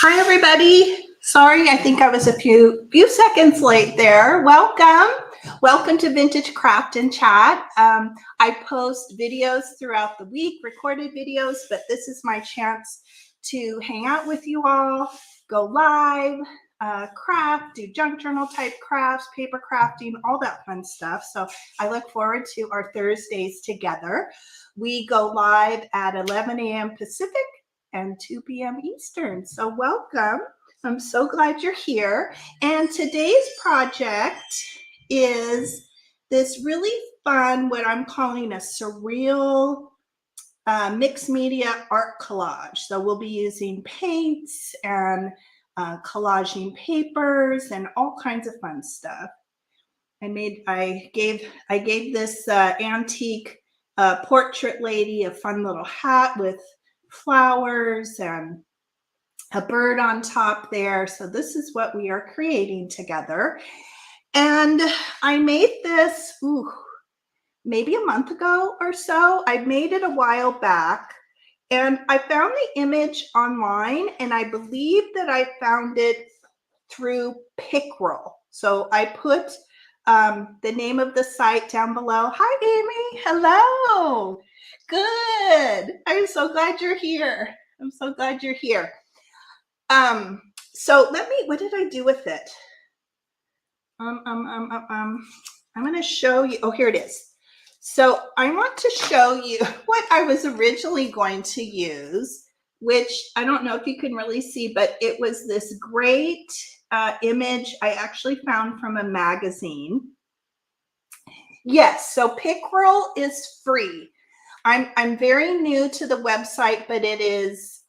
Hi, everybody. Sorry, I think I was a few seconds late there. Welcome to Vintage Craft and Chat. I post videos throughout the week, recorded videos, but this is my chance to hang out with you all, go live, craft, do junk journal type crafts, paper crafting, all that fun stuff. So I look forward to our Thursdays together. We go live at 11 a.m. Pacific and 2 p.m. Eastern. So welcome. I'm so glad you're here. And today's project is this really fun, what I'm calling a surreal mixed media art collage. So we'll be using paints and collaging papers and all kinds of fun stuff. I gave this antique portrait lady a fun little hat with flowers and a bird on top there. So this is what we are creating together. And I made this maybe a month ago or so. I made it a while back and I found the image online, and I believe that I found it through Pickrell. So I put the name of the site down below. Hi, Amy. Hello. Good. I'm so glad you're here. I'm so glad you're here. So what did I do with it? I'm going to show you. Oh, here it is. So I want to show you what I was originally going to use, which I don't know if you can really see, but it was this great image I actually found from a magazine. Yes, so Pickrell is free. I'm very new to the website, but it is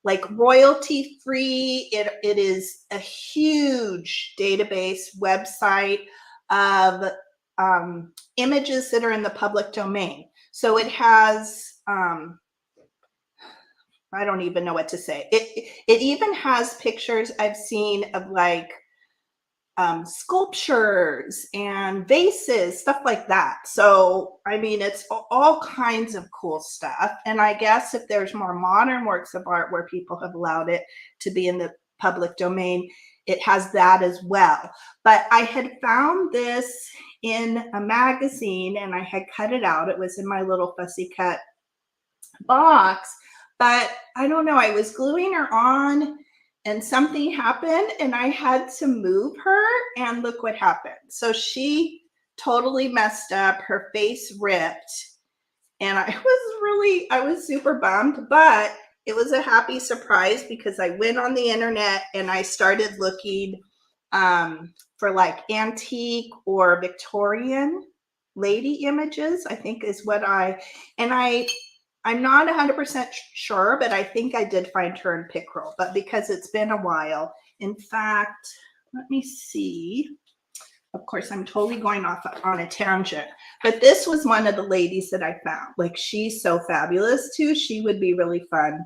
like royalty free. It is a huge database website of images that are in the public domain. So it has I don't even know what to say. It even has pictures I've seen of like sculptures and vases, stuff like that. So, I mean, it's all kinds of cool stuff. And I guess if there's more modern works of art where people have allowed it to be in the public domain, it has that as well. But I had found this in a magazine and I had cut it out. It was in my little fussy cut box, but I don't know, I was gluing her on and something happened and I had to move her, and look what happened. So she totally messed up, her face ripped, and I was super bummed, but it was a happy surprise because I went on the internet and I started looking for like antique or Victorian lady images, I think is what I'm not 100% sure, but I think I did find her in Pickrell, but because it's been a while. In fact, let me see. Of course, I'm totally going off on a tangent, but this was one of the ladies that I found. Like, she's so fabulous too. She would be really fun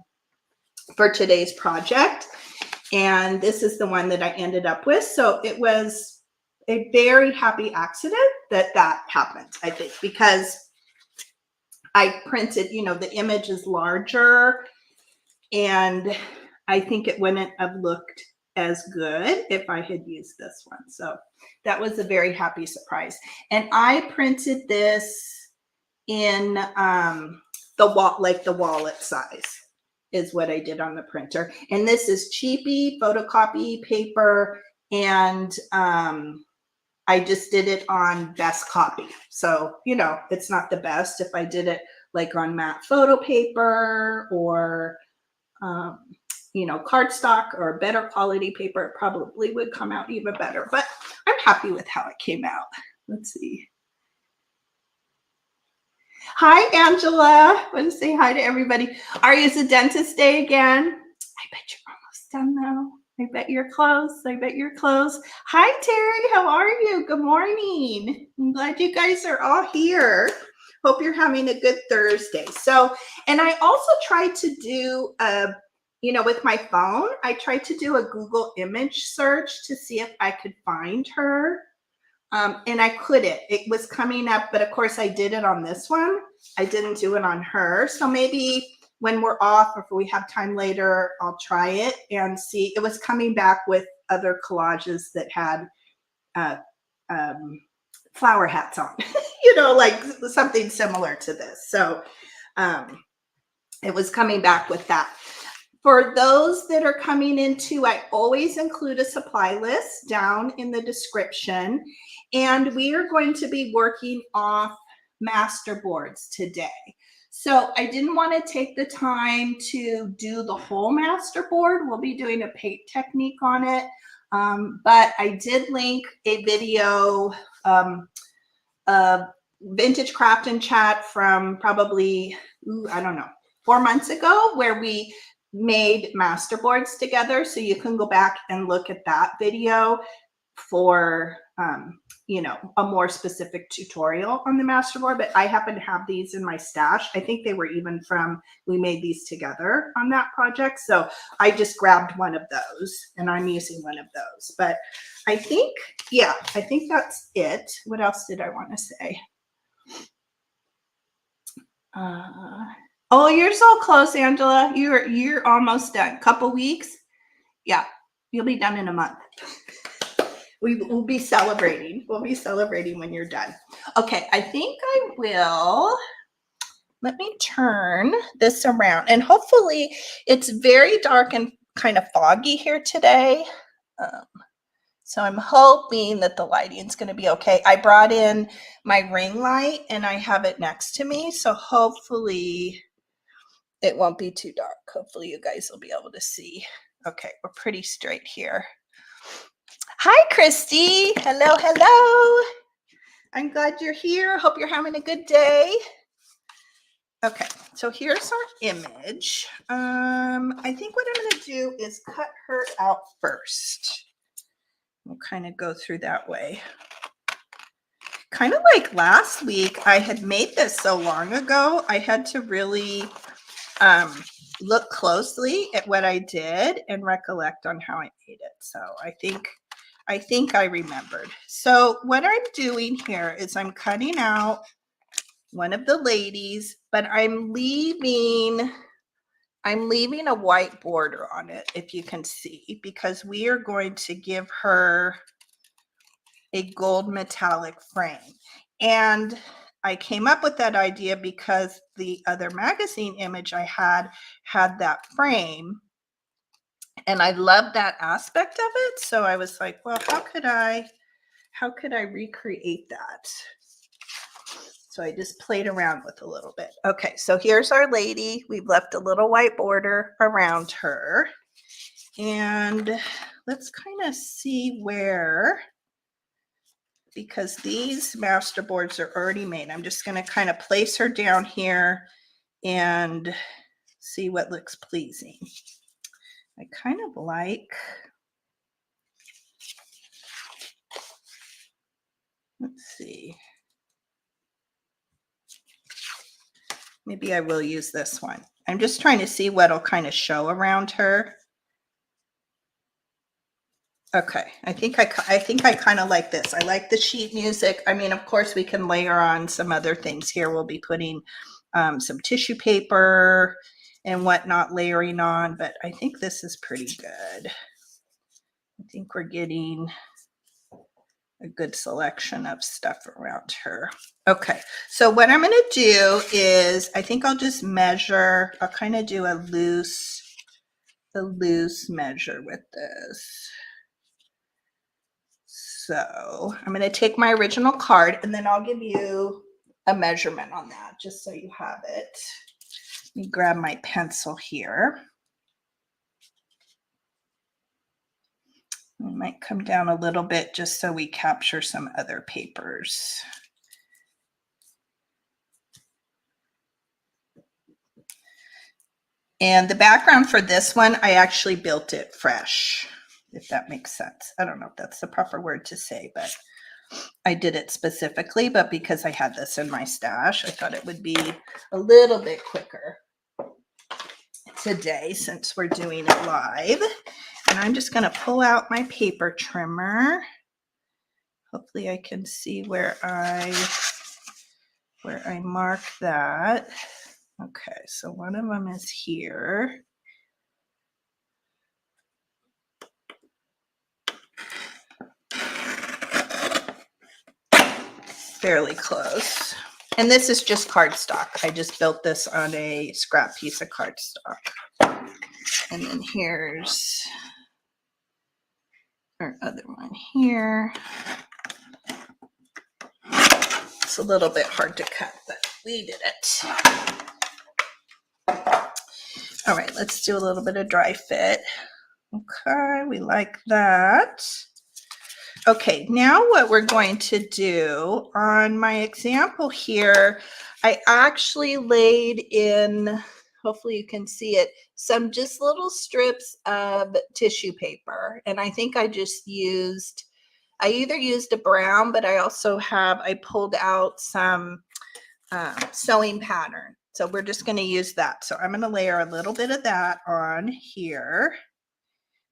for today's project. And this is the one that I ended up with. So it was a very happy accident that happened, I think, because I printed, the image is larger, and I think it wouldn't have looked as good if I had used this one. So that was a very happy surprise. And I printed this in the wallet size is what I did on the printer. And this is cheapy photocopy paper, and I just did it on best copy. So, it's not the best. If I did it like on matte photo paper or, cardstock or better quality paper, it probably would come out even better. But I'm happy with how it came out. Let's see. Hi, Angela. I want to say hi to everybody. Is it dentist day again? I bet you're almost done now. I bet you're close. Hi, Terry. How are you? Good morning. I'm glad you guys are all here. Hope you're having a good Thursday. So, and I also tried to do, with my phone, I tried to do a Google image search to see if I could find her. And I couldn't. It was coming up, but of course I did it on this one. I didn't do it on her. So maybe when we're off, or if we have time later, I'll try it and see. It was coming back with other collages that had flower hats on, like something similar to this. So it was coming back with that. For those that are coming into, I always include a supply list down in the description. And we are going to be working off masterboards today. So I didn't want to take the time to do the whole masterboard. We'll be doing a paint technique on it. But I did link a video, Vintage Craft and Chat from probably, I don't know, 4 months ago, where we made masterboards together. So you can go back and look at that video for, a more specific tutorial on the masterboard. But I happen to have these in my stash. I think they were even we made these together on that project. So I just grabbed one of those and I'm using one of those. But I think that's it. What else did I want to say? Oh, you're so close, Angela. You're almost done. Couple weeks. Yeah, you'll be done in a month. We'll be celebrating. We'll be celebrating when you're done. Okay, I think I will. Let me turn this around. And hopefully it's very dark and kind of foggy here today. So I'm hoping that the lighting's going to be okay. I brought in my ring light and I have it next to me. So hopefully it won't be too dark. Hopefully you guys will be able to see. Okay, we're pretty straight here. Hi, Christy. Hello, hello. I'm glad you're here. Hope you're having a good day. Okay, so here's our image. I think what I'm going to do is cut her out first. We'll kind of go through that way. Kind of like last week, I had made this so long ago, I had to really look closely at what I did and recollect on how I made it. So I think I remembered. So what I'm doing here is I'm cutting out one of the ladies, but I'm leaving a white border on it, if you can see, because we are going to give her a gold metallic frame. And I came up with that idea because the other magazine image I had that frame. And I love that aspect of it. So I was like, well, how could I recreate that? So I just played around with a little bit. Okay, so here's our lady. We've left a little white border around her. And let's kind of see where, because these masterboards are already made. I'm just going to kind of place her down here and see what looks pleasing. I kind of like, let's see. Maybe I will use this one. I'm just trying to see what'll kind of show around her. Okay, I think I kind of like this. I like the sheet music. I mean, of course, we can layer on some other things here. We'll be putting some tissue paper and whatnot layering on, but I think this is pretty good. I think we're getting a good selection of stuff around her. Okay, so what I'm going to do is, I think I'll just measure. I'll kind of do a loose measure with this. So I'm going to take my original card and then I'll give you a measurement on that, just so you have it. Let me grab my pencil here. I might come down a little bit just so we capture some other papers. And the background for this one, I actually built it fresh, if that makes sense. I don't know if that's the proper word to say, but I did it specifically, but because I had this in my stash, I thought it would be a little bit quicker today since we're doing it live. And I'm just going to pull out my paper trimmer. Hopefully I can see where I mark that. Okay, so one of them is here. Fairly close. And this is just cardstock. I just built this on a scrap piece of cardstock. And then here's our other one here. It's a little bit hard to cut, but we did it. All right, let's do a little bit of dry fit. Okay, we like that. Okay, now what we're going to do on my example here, I actually laid in, hopefully you can see it, some just little strips of tissue paper. And I think I just used, I either used a brown, but I also have, I pulled out some sewing pattern. So we're just going to use that. So I'm going to layer a little bit of that on here.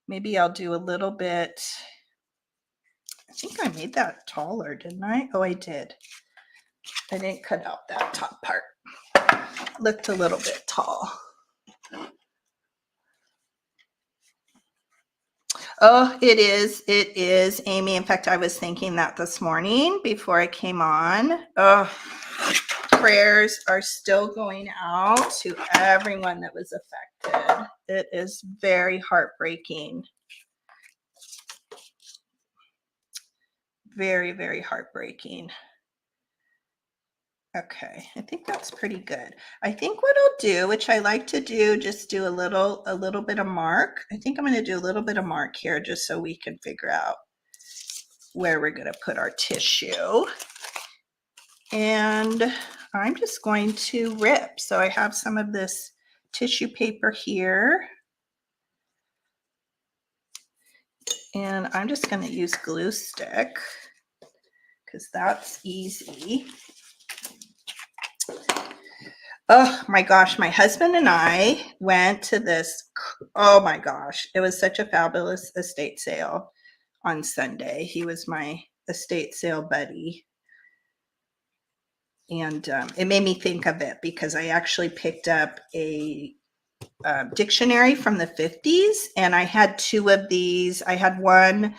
Maybe I'll do a little bit. I think I made that taller, didn't I? Oh, I did. I didn't cut out that top part. Looked a little bit tall. Oh, it is, Amy. In fact, I was thinking that this morning before I came on. Oh, prayers are still going out to everyone that was affected. It is very heartbreaking. Very, very heartbreaking. Okay, I think that's pretty good. I think what I'll do, which I like to do, just do a little bit of mark. I think I'm going to do a little bit of mark here just so we can figure out where we're going to put our tissue. And I'm just going to rip. So I have some of this tissue paper here. And I'm just going to use glue stick because that's easy. Oh my gosh, my husband and I went to this, oh my gosh, it was such a fabulous estate sale on Sunday. He was my estate sale buddy. And it made me think of it because I actually picked up a dictionary from the 50s, and I had two of these. I had one,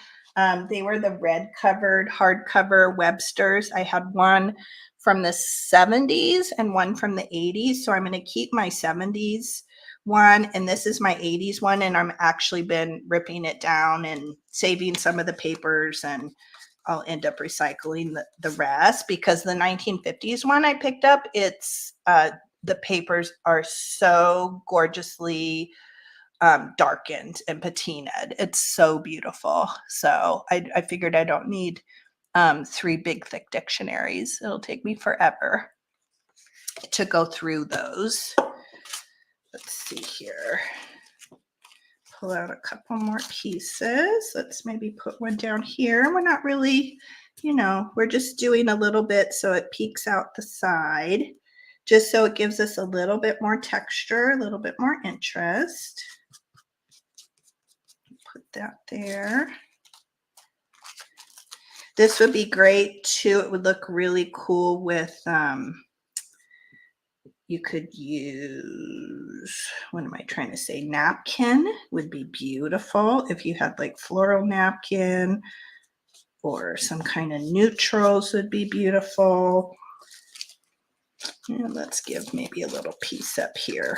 they were the red covered hardcover Webster's. I had one from the 70s and one from the 80s. So I'm going to keep my 70s one, and this is my 80s one, and I'm actually been ripping it down and saving some of the papers, and I'll end up recycling the rest because the 1950s one I picked up, it's the papers are so gorgeously darkened and patinaed. It's so beautiful. So I figured I don't need 3 big thick dictionaries. It'll take me forever to go through those. Let's see here. Pull out a couple more pieces. Let's maybe put one down here. We're not really, we're just doing a little bit so it peeks out the side, just so it gives us a little bit more texture, a little bit more interest. Put that there. This would be great too. It would look really cool with, you could use, what am I trying to say? Napkin would be beautiful if you had like floral napkin, or some kind of neutrals would be beautiful. And let's give maybe a little piece up here.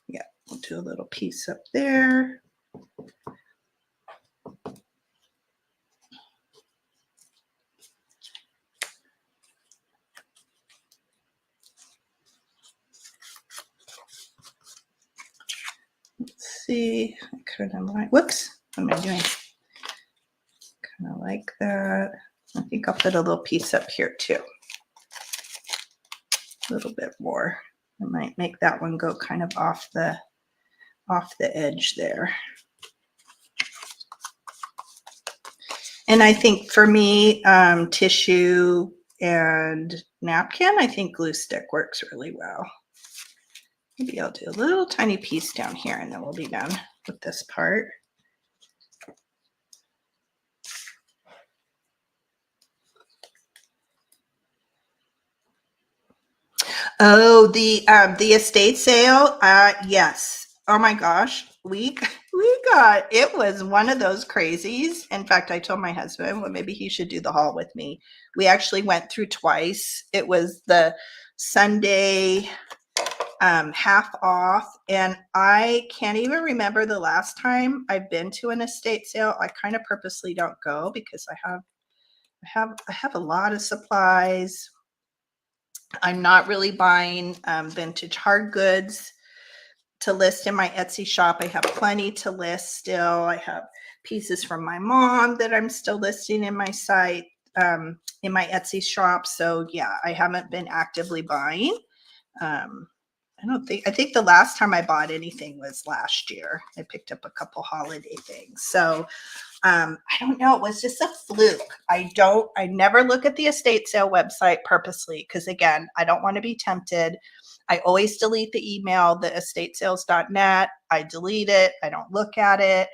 Yeah, we'll do a little piece up there. Let's see, I kind of like, whoops, what am I doing? Kind of like that. I think I'll put a little piece up here too. A little bit more. I might make that one go kind of off the edge there. And I think for me, tissue and napkin, I think glue stick works really well. Maybe I'll do a little tiny piece down here and then we'll be done with this part. Oh, the estate sale. Yes. Oh my gosh. We got it was one of those crazies. In fact, I told my husband, well, maybe he should do the haul with me. We actually went through twice. It was the Sunday half off, and I can't even remember the last time I've been to an estate sale. I kind of purposely don't go because I have a lot of supplies. I'm not really buying vintage hard goods to list in my Etsy shop. I have plenty to list still. I have pieces from my mom that I'm still listing in my site, in my Etsy shop. So yeah, I haven't been actively buying. Um, I think the last time I bought anything was last year. I picked up a couple holiday things. So I don't know. It was just a fluke. I never look at the estate sale website purposely because, again, I don't want to be tempted. I always delete the email, the estatesales.net. I delete it. I don't look at it.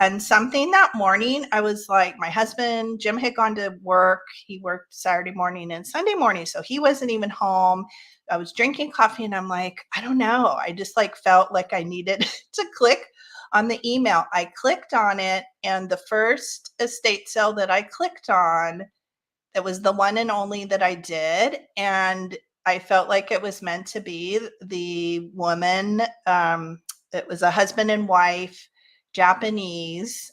And something that morning, I was like, my husband, Jim, had gone to work. He worked Saturday morning and Sunday morning. So he wasn't even home. I was drinking coffee and I'm like, I don't know. I just like felt like I needed to click on the email. I clicked on it, and the first estate sale that I clicked on, it was the one and only that I did. And I felt like it was meant to be. The woman, it was a husband and wife, Japanese.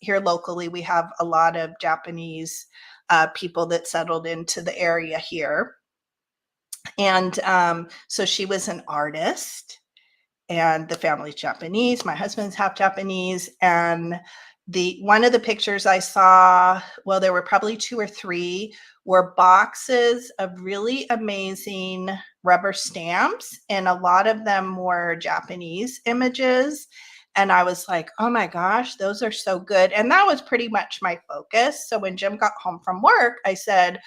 Here locally, we have a lot of Japanese people that settled into the area here. And so she was an artist, and the family's Japanese. My husband's half Japanese. And the one of the pictures I saw, well, there were probably two or three, were boxes of really amazing rubber stamps, and a lot of them were Japanese images. And I was like, oh my gosh, those are so good. And that was pretty much my focus. So when Jim got home from work, I said,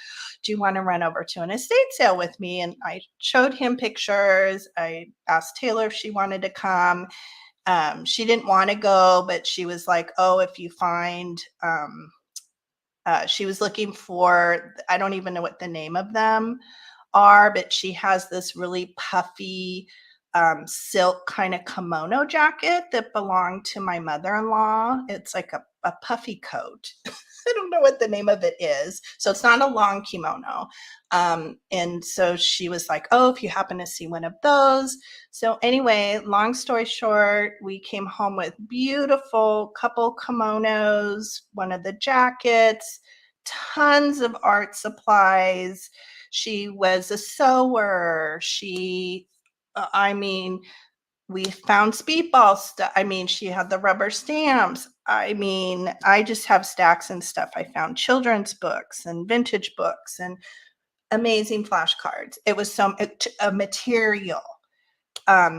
do you want to run over to an estate sale with me? And I showed him pictures. I asked Taylor if she wanted to come. She didn't want to go, but she was like, oh, if you find, she was looking for, I don't even know what the name of them are, but she has this really puffy silk kind of kimono jacket that belonged to my mother-in-law. It's like a puffy coat. I don't know what the name of it is. So it's not a long kimono. And so she was like, oh, if you happen to see one of those. So anyway, long story short, we came home with beautiful couple kimonos, one of the jackets, tons of art supplies. She was a sewer. I mean, we found speedball stuff. I mean, she had the rubber stamps. I mean, I just have stacks and stuff. I found children's books and vintage books and amazing flashcards. It was a material,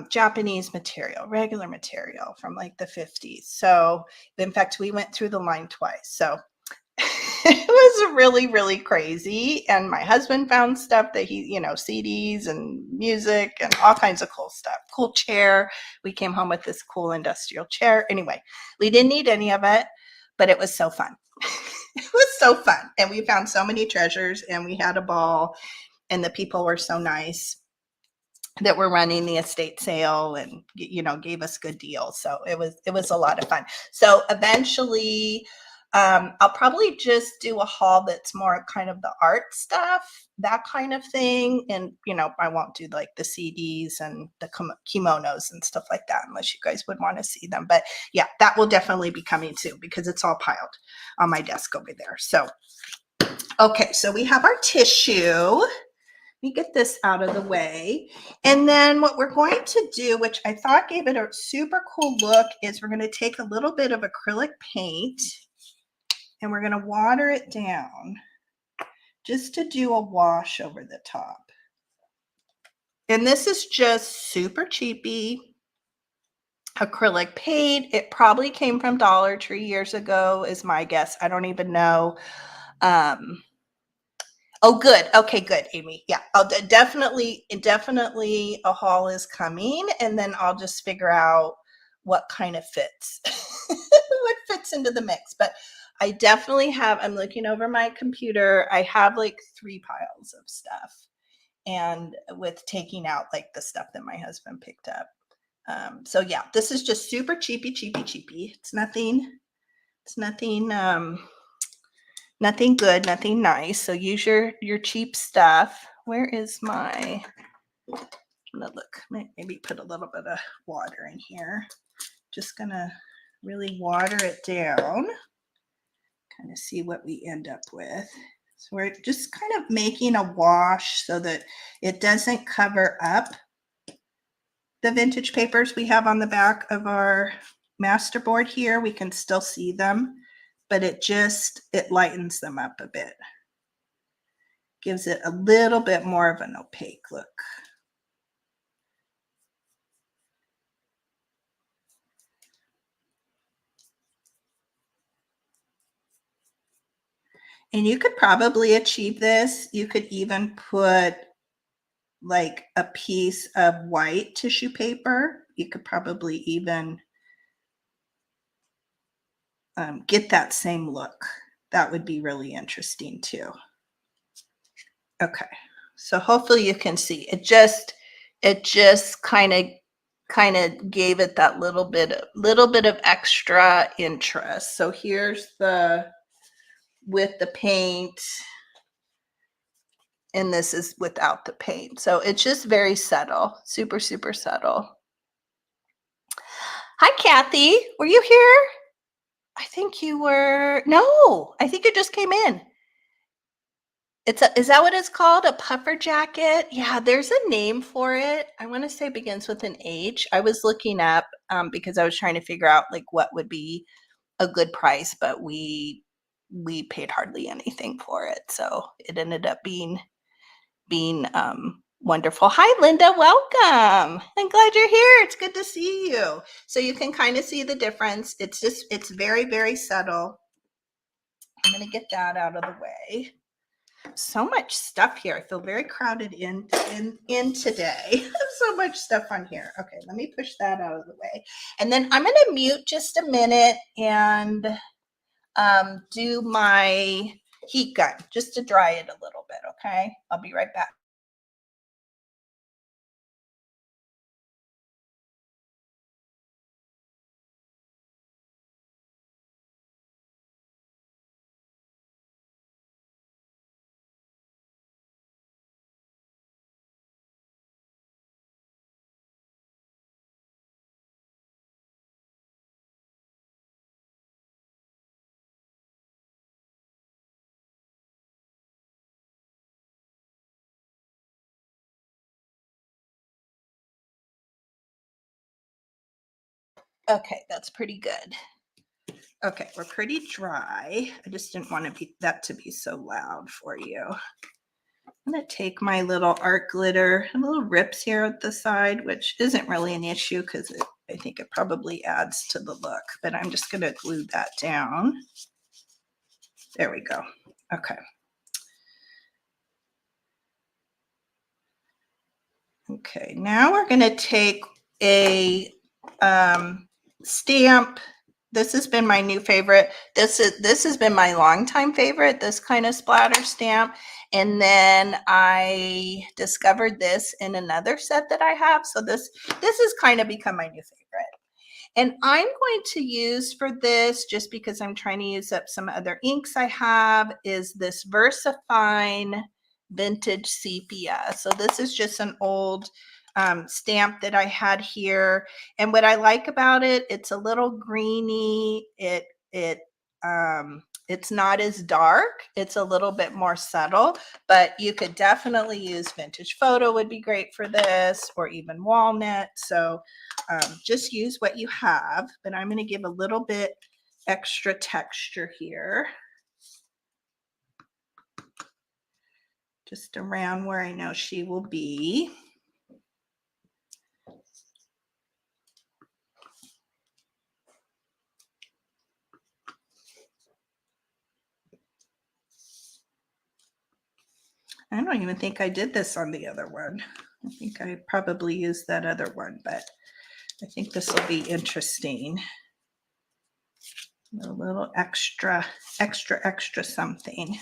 Japanese material, regular material from like the 50s. So, in fact, we went through the line twice. So it was really, really crazy. And my husband found stuff that CDs and music and all kinds of cool stuff. Cool chair. We came home with this cool industrial chair. Anyway, we didn't need any of it, but it was so fun. It was so fun. And we found so many treasures, and we had a ball, and the people were so nice that were running the estate sale, and gave us good deals. So it was a lot of fun. So eventually, I'll probably just do a haul that's more kind of the art stuff, that kind of thing. And I won't do like the CDs and the kimonos and stuff like that unless you guys would want to see them. But yeah, that will definitely be coming too, because it's all piled on my desk over there. So okay, so we have our tissue. Let me get this out of the way. And then what we're going to do, which I thought gave it a super cool look, is we're going to take a little bit of acrylic paint and we're going to water it down just to do a wash over the top. And this is just super cheapy acrylic paint. It probably came from Dollar Tree years ago, is my guess. I don't even know. Oh, good. Okay, good, Amy. Yeah, I'll definitely a haul is coming, and then I'll just figure out what kind of fits, what fits into the mix. But I definitely have, I'm looking over my computer. I have like 3 piles of stuff, and with taking out like the stuff that my husband picked up. So yeah, this is just super cheapy. It's nothing, nothing good, nothing nice. So use your cheap stuff. Where is my, I'm gonna look, maybe put a little bit of water in here. Just gonna really water it down, kind of see what we end up with. So we're just kind of making a wash so that it doesn't cover up the vintage papers we have on the back of our masterboard here. We can still see them, but it lightens them up a bit. Gives it a little bit more of an opaque look. And you could probably achieve this. You could even put like a piece of white tissue paper. You could probably even get that same look. That would be really interesting too. Okay, so hopefully you can see it. Just kind of gave it that little bit of extra interest. So here's the with the paint, and this is without the paint. So it's just very subtle, super subtle. Hi, Kathy. Were you here? I think you were. No, I think you just came in. Is that what it's called? A puffer jacket? Yeah, there's a name for it. I want to say it begins with an H. I was looking up because I was trying to figure out like what would be a good price, but we paid hardly anything for it. So it ended up being wonderful. Hi, Linda. Welcome. I'm glad you're here. It's good to see you. So you can kind of see the difference. It's very subtle. I'm going to get that out of the way. So much stuff here. I feel very crowded in today. So much stuff on here. Okay, let me push that out of the way. And then I'm going to mute just a minute and do my heat gun just to dry it a little bit. Okay, I'll be right back. Okay, that's pretty good. Okay, we're pretty dry. I just didn't want that to be so loud for you. I'm going to take my little art glitter, and little rips here at the side, which isn't really an issue because I think it probably adds to the look, but I'm just going to glue that down. There we go. Okay. Okay, now we're going to take a stamp. This has been my new favorite. This has been my longtime favorite, this kind of splatter stamp. And then I discovered this in another set that I have. So this has kind of become my new favorite. And I'm going to use for this, just because I'm trying to use up some other inks I have, is this VersaFine Vintage Sepia. So this is just an old stamp that I had here. And what I like about it, it's a little greeny. It's not as dark. It's a little bit more subtle, but you could definitely use Vintage Photo would be great for this, or even walnut. So just use what you have, but I'm going to give a little bit extra texture here. Just around where I know she will be. I don't even think I did this on the other one. I think I probably used that other one, but I think this will be interesting. A little extra something.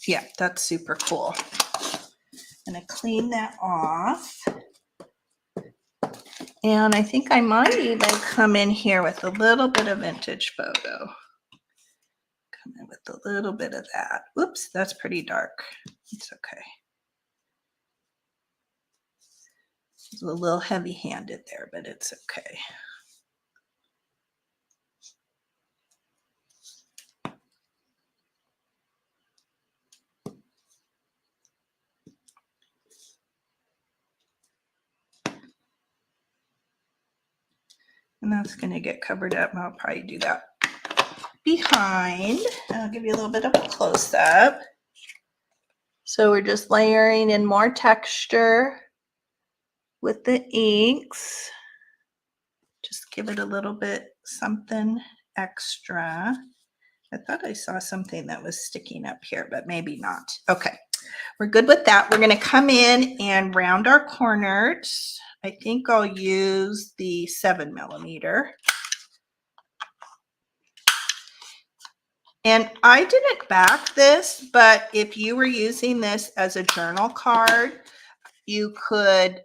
Yeah, that's super cool. I'm gonna clean that off. And I think I might even come in here with a little bit of vintage photo. Come in with a little bit of that. Oops, that's pretty dark. It's okay. It's a little heavy-handed there, but it's okay. And that's going to get covered up. I'll probably do that behind. I'll give you a little bit of a close-up. So we're just layering in more texture with the inks. Just give it a little bit something extra. I thought I saw something that was sticking up here, but maybe not. Okay, we're good with that. We're going to come in and round our corners. I think I'll use the 7mm. And I didn't back this, but if you were using this as a journal card, you could,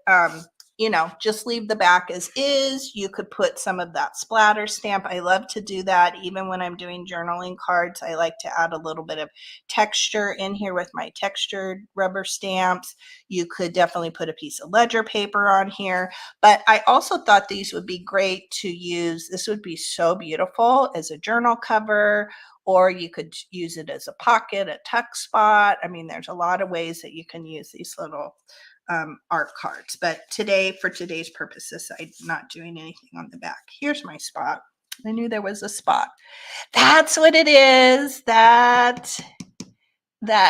you know, just leave the back as is. You could put some of that splatter stamp. I love to do that. Even when I'm doing journaling cards, I like to add a little bit of texture in here with my textured rubber stamps. You could definitely put a piece of ledger paper on here. But I also thought these would be great to use. This would be so beautiful as a journal cover, or you could use it as a pocket, a tuck spot. I mean, there's a lot of ways that you can use these little art cards, but today, for today's purposes, I'm not doing anything on the back. Here's my spot. I knew there was a spot. That's what it is. That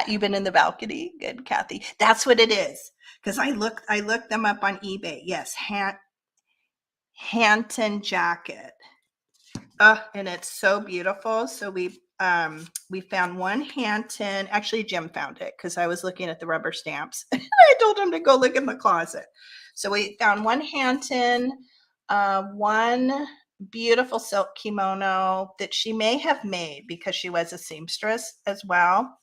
you've been in the balcony. Good, Kathy. That's what it is. Because I looked them up on eBay. Yes, Hampton jacket. And it's so beautiful. So we found one Hampton. Actually, Jim found it because I was looking at the rubber stamps. I told him to go look in the closet. So we found one Hampton, one beautiful silk kimono that she may have made because she was a seamstress as well.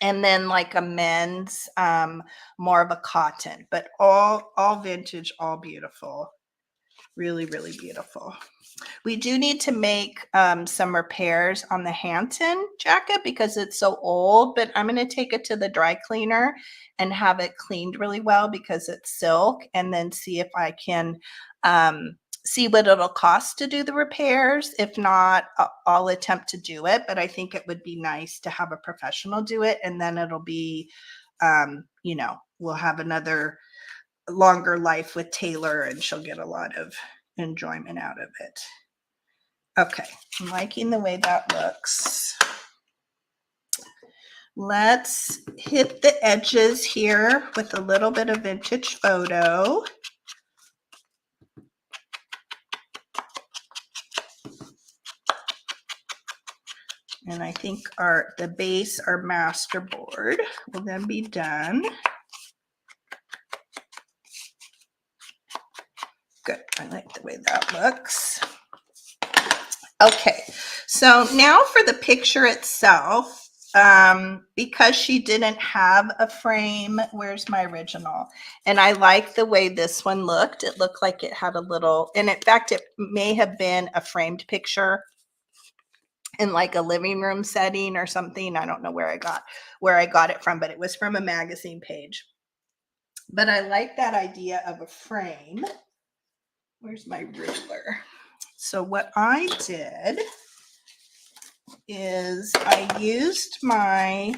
And then like a men's, more of a cotton, but all vintage, all beautiful. Really, really beautiful. We do need to make some repairs on the Hampton jacket because it's so old, but I'm going to take it to the dry cleaner and have it cleaned really well because it's silk, and then see if I can see what it'll cost to do the repairs. If not, I'll attempt to do it, but I think it would be nice to have a professional do it, and then it'll be, you know, we'll have another longer life with Taylor and she'll get a lot of enjoyment out of it. Okay, I'm liking the way that looks. Let's hit the edges here with a little bit of vintage photo. And I think the base, our masterboard, will then be done. Good, I like the way that looks. Okay, so now for the picture itself, because she didn't have a frame, where's my original? And I like the way this one looked. It looked like it had a little, and in fact, it may have been a framed picture in like a living room setting or something. I don't know where I got it from, but it was from a magazine page. But I like that idea of a frame. Where's my ruler? So what I did is I used my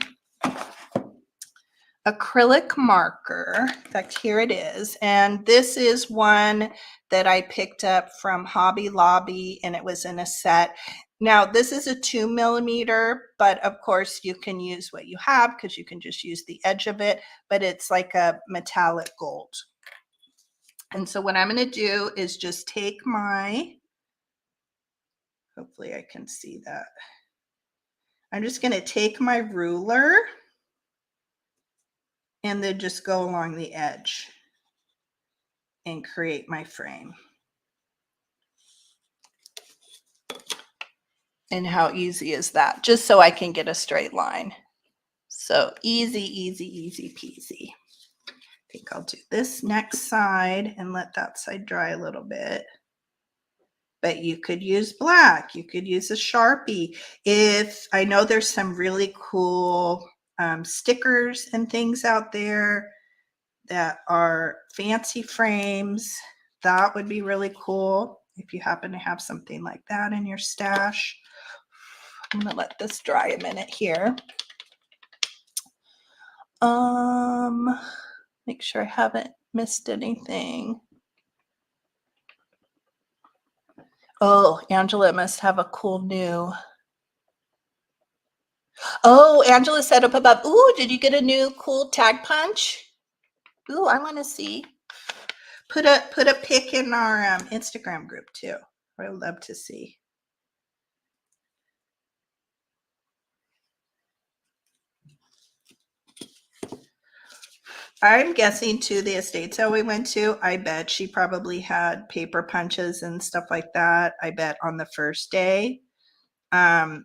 acrylic marker. In fact, here it is. And this is one that I picked up from Hobby Lobby, and it was in a set. Now, this is a 2mm, but of course you can use what you have because you can just use the edge of it, but it's like a metallic gold. And so what I'm going to do is just take my, hopefully I can see that. I'm just going to take my ruler and then just go along the edge and create my frame. And how easy is that? Just so I can get a straight line. So easy, easy, easy peasy. I think I'll do this next side and let that side dry a little bit. But you could use black. You could use a Sharpie. If I know there's some really cool stickers and things out there that are fancy frames, that would be really cool if you happen to have something like that in your stash. I'm gonna let this dry a minute here. Make sure I haven't missed anything. Oh, Angela must have a cool new. Oh, Angela said up above. Ooh, did you get a new cool tag punch? Ooh, I want to see. Put a pic in our Instagram group too. I would love to see. I'm guessing to the estate sale we went to, I bet she probably had paper punches and stuff like that. I bet on the first day.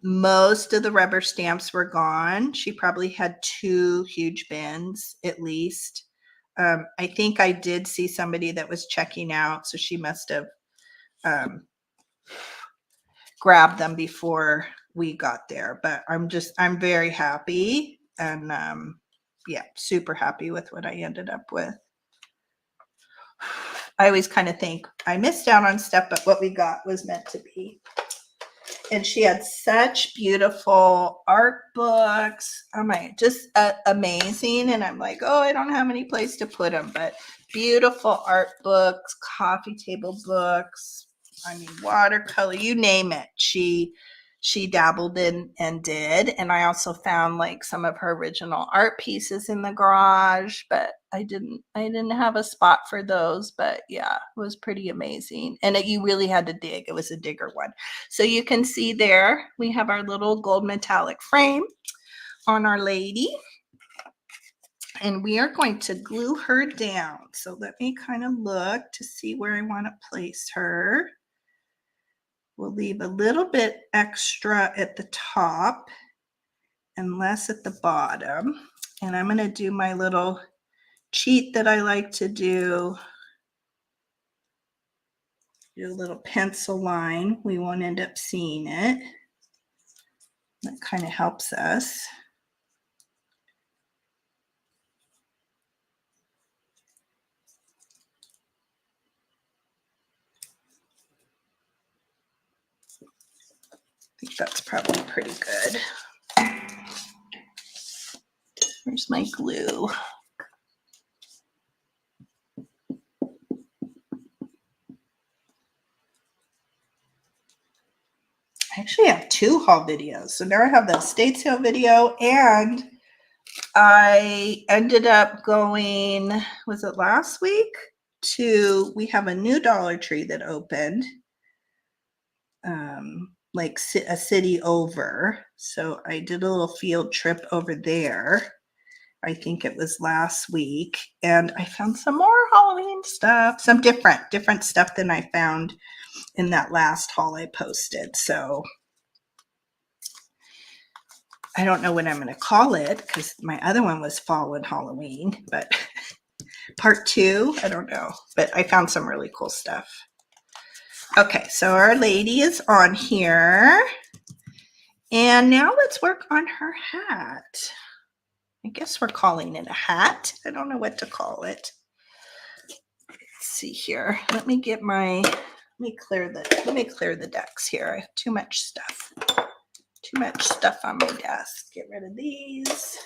Most of the rubber stamps were gone. She probably had 2 huge bins at least. I think I did see somebody that was checking out, so she must have grabbed them before we got there. But I'm very happy, and yeah, super happy with what I ended up with. I always kind of think I missed out on stuff, but what we got was meant to be. And she had such beautiful art books. Oh my, just amazing. And I'm like, oh, I don't have any place to put them, but beautiful art books, coffee table books. I mean, watercolor, you name it. She dabbled in and did. And I also found like some of her original art pieces in the garage, but I didn't have a spot for those. But yeah, it was pretty amazing. And you really had to dig. It was a digger one. So you can see there, we have our little gold metallic frame on Our Lady. And we are going to glue her down. So let me kind of look to see where I want to place her. We'll leave a little bit extra at the top and less at the bottom. And I'm going to do my little cheat that I like to do. Do a little pencil line. We won't end up seeing it. That kind of helps us. I think that's probably pretty good. Where's my glue? I actually have 2 haul videos. So now I have the estate sale video, and I ended up going, was it last week? We have a new Dollar Tree that opened. Like a city over. So I did a little field trip over there. I think it was last week, and I found some more Halloween stuff, some different stuff than I found in that last haul I posted. So I don't know what I'm going to call it because my other one was Fall and Halloween, but part 2, I don't know, but I found some really cool stuff. Okay, so Our Lady is on here. And now let's work on her hat. I guess we're calling it a hat. I don't know what to call it. Let's see here. Let me clear the decks here. I have too much stuff. Too much stuff on my desk. Get rid of these.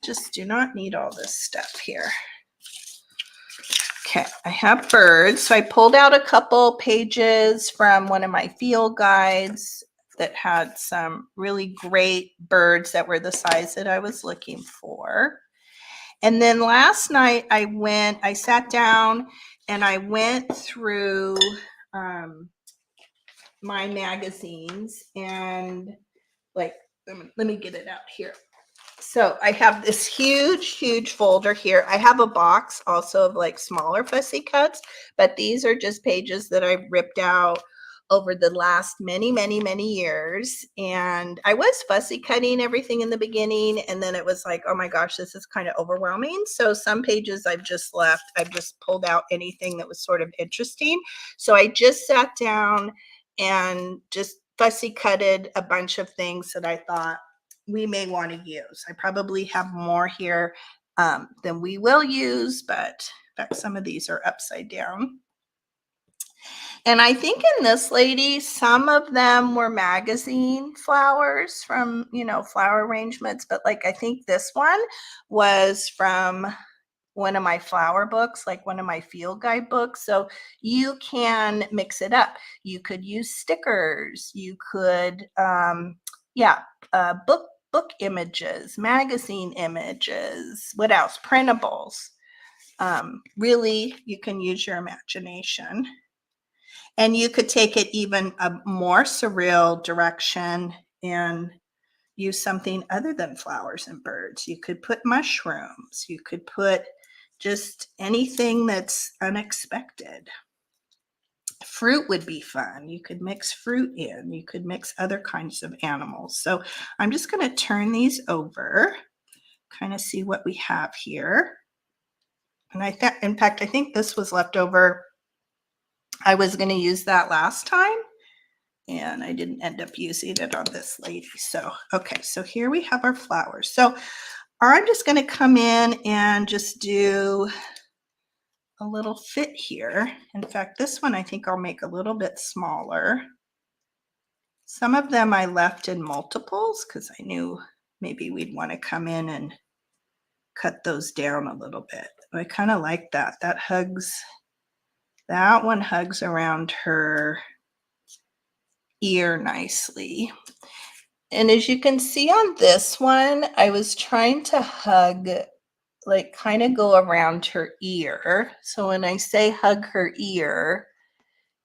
Just do not need all this stuff here. Okay, I have birds. So I pulled out a couple pages from one of my field guides that had some really great birds that were the size that I was looking for. And then last night I sat down and I went through my magazines, and like, let me get it out here. So I have this huge folder here. I have a box also of like smaller fussy cuts, but these are just pages that I ripped out over the last many, many, many years. And I was fussy cutting everything in the beginning. And then it was like, oh my gosh, this is kind of overwhelming. So some pages I've just left. I've just pulled out anything that was sort of interesting. So I just sat down and just fussy cutted a bunch of things that I thought we may want to use. I probably have more here than we will use, but in fact, some of these are upside down. And I think in this lady, some of them were magazine flowers from, you know, flower arrangements, but like I think this one was from one of my flower books, like one of my field guide books. So you can mix it up. You could use stickers. You could, book images, magazine images. What else? Printables. Really, you can use your imagination. And you could take it even a more surreal direction and use something other than flowers and birds. You could put mushrooms. You could put just anything that's unexpected. Fruit would be fun. You could mix fruit in. You could mix other kinds of animals. So I'm just going to turn these over, kind of see what we have here. And in fact, I think this was left over. I was going to use that last time, and I didn't end up using it on this lady. So, okay, so here we have our flowers. So I'm just going to come in and just do a little fit here. In fact, this one I think I'll make a little bit smaller. Some of them I left in multiples because I knew maybe we'd want to come in and cut those down a little bit. I kind of like that. That one hugs around her ear nicely. And as you can see on this one, I was trying to hug, like kind of go around her ear. So when I say hug her ear,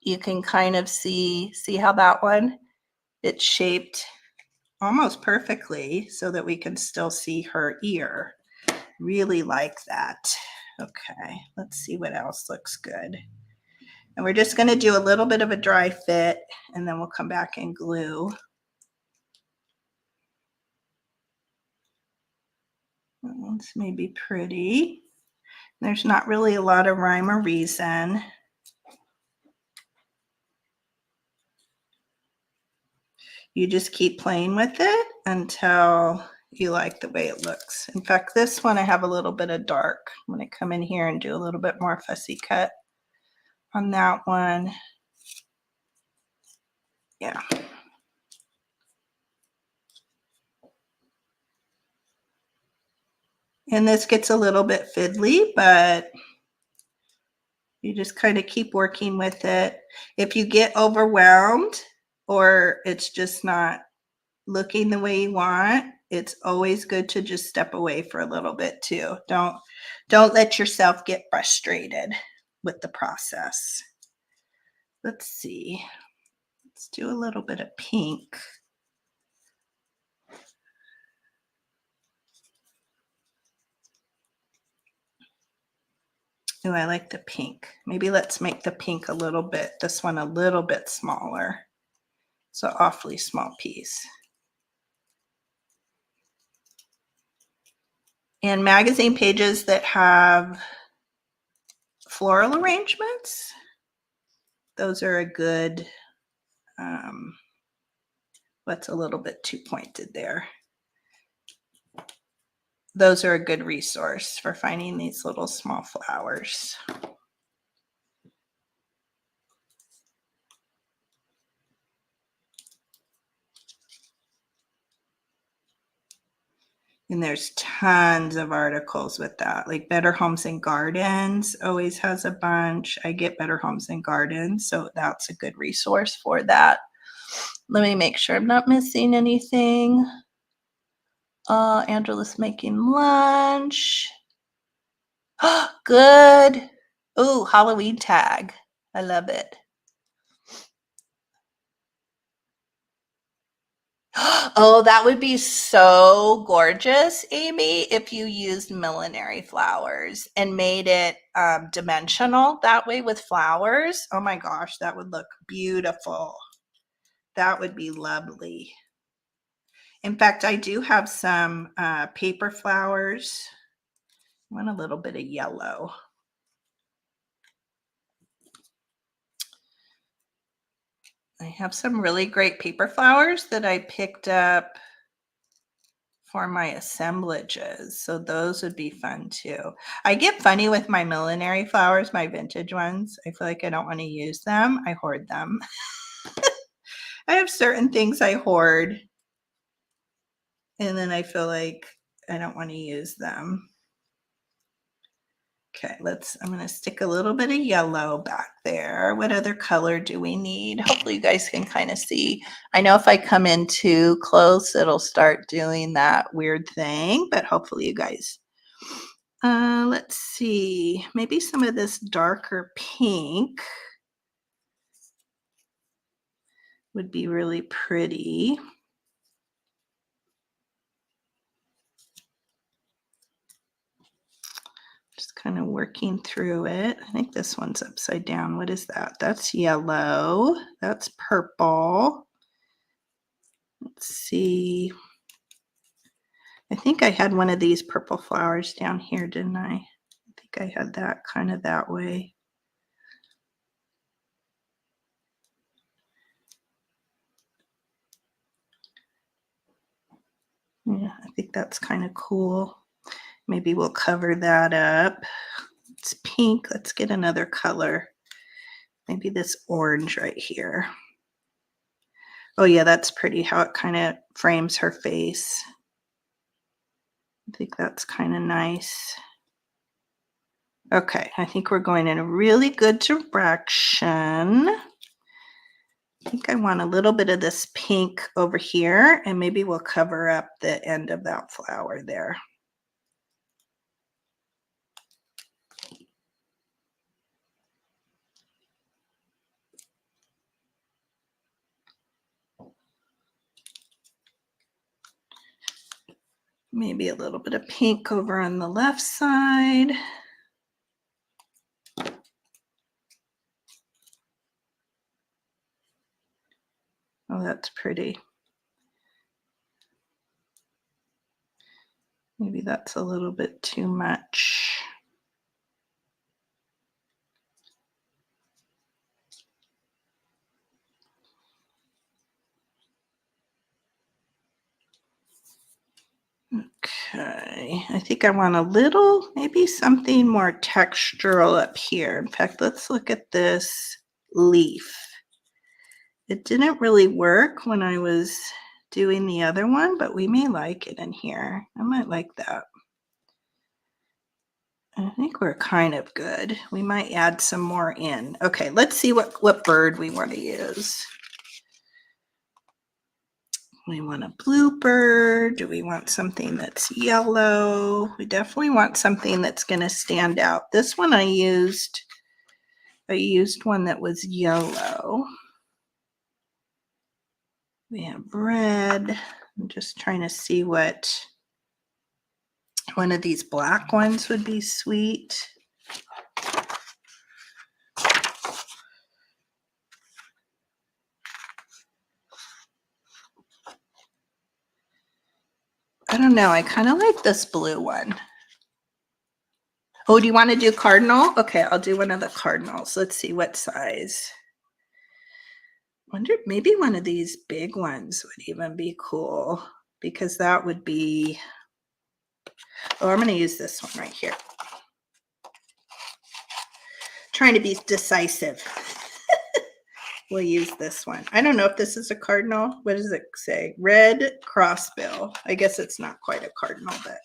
you can kind of see how that one, it's shaped almost perfectly so that we can still see her ear. Really like that. Okay, let's see what else looks good. And we're just going to do a little bit of a dry fit, and then we'll come back and glue. That one's maybe pretty. There's not really a lot of rhyme or reason. You just keep playing with it until you like the way it looks. In fact, this one I have a little bit of dark. I'm going to come in here and do a little bit more fussy cut on that one. Yeah. And this gets a little bit fiddly, but you just kind of keep working with it. If you get overwhelmed or it's just not looking the way you want, it's always good to just step away for a little bit too. Don't let yourself get frustrated with the process. Let's see. Let's do a little bit of pink. Oh, I like the pink. Maybe let's make the pink a little bit, this one a little bit smaller. It's an awfully small piece. And magazine pages that have floral arrangements, those are a good, what's a little bit too pointed there. Those are a good resource for finding these little small flowers. And there's tons of articles with that, like Better Homes and Gardens always has a bunch. I get Better Homes and Gardens, so that's a good resource for that. Let me make sure I'm not missing anything. Angela's making lunch. Good. Oh, Halloween tag. I love it. Oh, that would be so gorgeous, Amy, if you used millinery flowers and made it dimensional that way with flowers. Oh my gosh, that would look beautiful. That would be lovely. In fact, I do have some paper flowers. I want a little bit of yellow. I have some really great paper flowers that I picked up for my assemblages. So those would be fun too. I get funny with my millinery flowers, my vintage ones. I feel like I don't want to use them. I hoard them. I have certain things I hoard, and then I feel like I don't want to use them. Okay, I'm going to stick a little bit of yellow back there. What other color do we need? Hopefully you guys can kind of see. I know if I come in too close, it'll start doing that weird thing, but hopefully you guys. Let's see, maybe some of this darker pink would be really pretty. Just kind of working through it. I think this one's upside down. What is that? That's yellow. That's purple. Let's see. I think I had one of these purple flowers down here, didn't I? I think I had that kind of that way. Yeah, I think that's kind of cool. Maybe we'll cover that up. It's pink. Let's get another color. Maybe this orange right here. Oh yeah, that's pretty how it kind of frames her face. I think that's kind of nice. Okay, I think we're going in a really good direction. I think I want a little bit of this pink over here, and maybe we'll cover up the end of that flower there. Maybe a little bit of pink over on the left side. Oh, that's pretty. Maybe that's a little bit too much. Okay, I think I want a little, maybe something more textural up here. In fact, let's look at this leaf. It didn't really work when I was doing the other one, but we may like it in here. I might like that. I think we're kind of good. We might add some more in. Okay, let's see what bird we want to use. We want a bluebird. Do we want something that's yellow? We definitely want something that's going to stand out. This one I used one that was yellow. We have red. I'm just trying to see what one of these black ones would be sweet. I don't know. I kind of like this blue one. Oh, do you want to do cardinal? Okay, I'll do one of the cardinals. Let's see what size. Wonder maybe one of these big ones would even be cool, because that would be, oh, I'm going to use this one right here. Trying to be decisive. We'll use this one. I don't know if this is a cardinal. What does it say? Red crossbill. I guess it's not quite a cardinal, but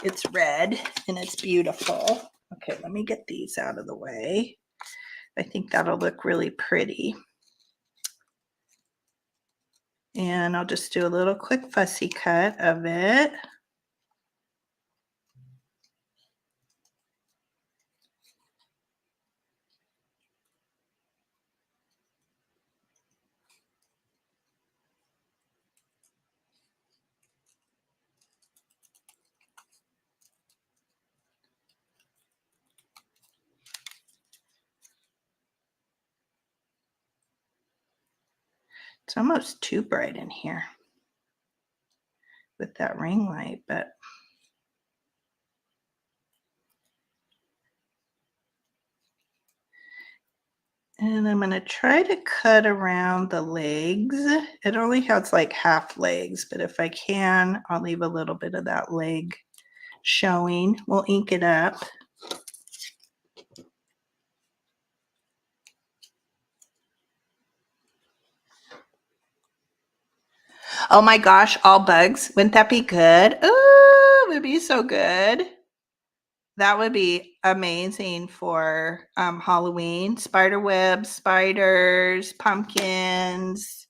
it's red and it's beautiful. Okay, let me get these out of the way. I think that'll look really pretty. And I'll just do a little quick fussy cut of it. It's almost too bright in here with that ring light, but and I'm going to try to cut around the legs. It only has like half legs, but if I can, I'll leave a little bit of that leg showing. We'll ink it up. Oh my gosh, all bugs. Wouldn't that be good? Ooh, it would be so good. That would be amazing for Halloween. Spider webs, spiders, pumpkins.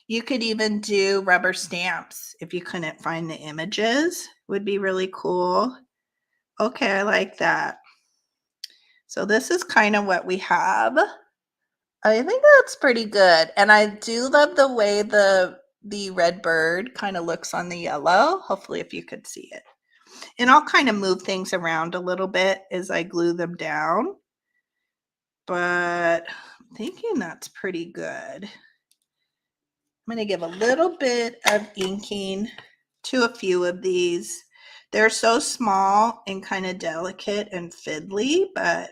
You could even do rubber stamps if you couldn't find the images. Would be really cool. Okay, I like that. So this is kind of what we have. I think that's pretty good. And I do love the way the red bird kind of looks on the yellow. Hopefully if you could see it. And I'll kind of move things around a little bit as I glue them down. But I'm thinking that's pretty good. I'm going to give a little bit of inking to a few of these. They're so small and kind of delicate and fiddly, but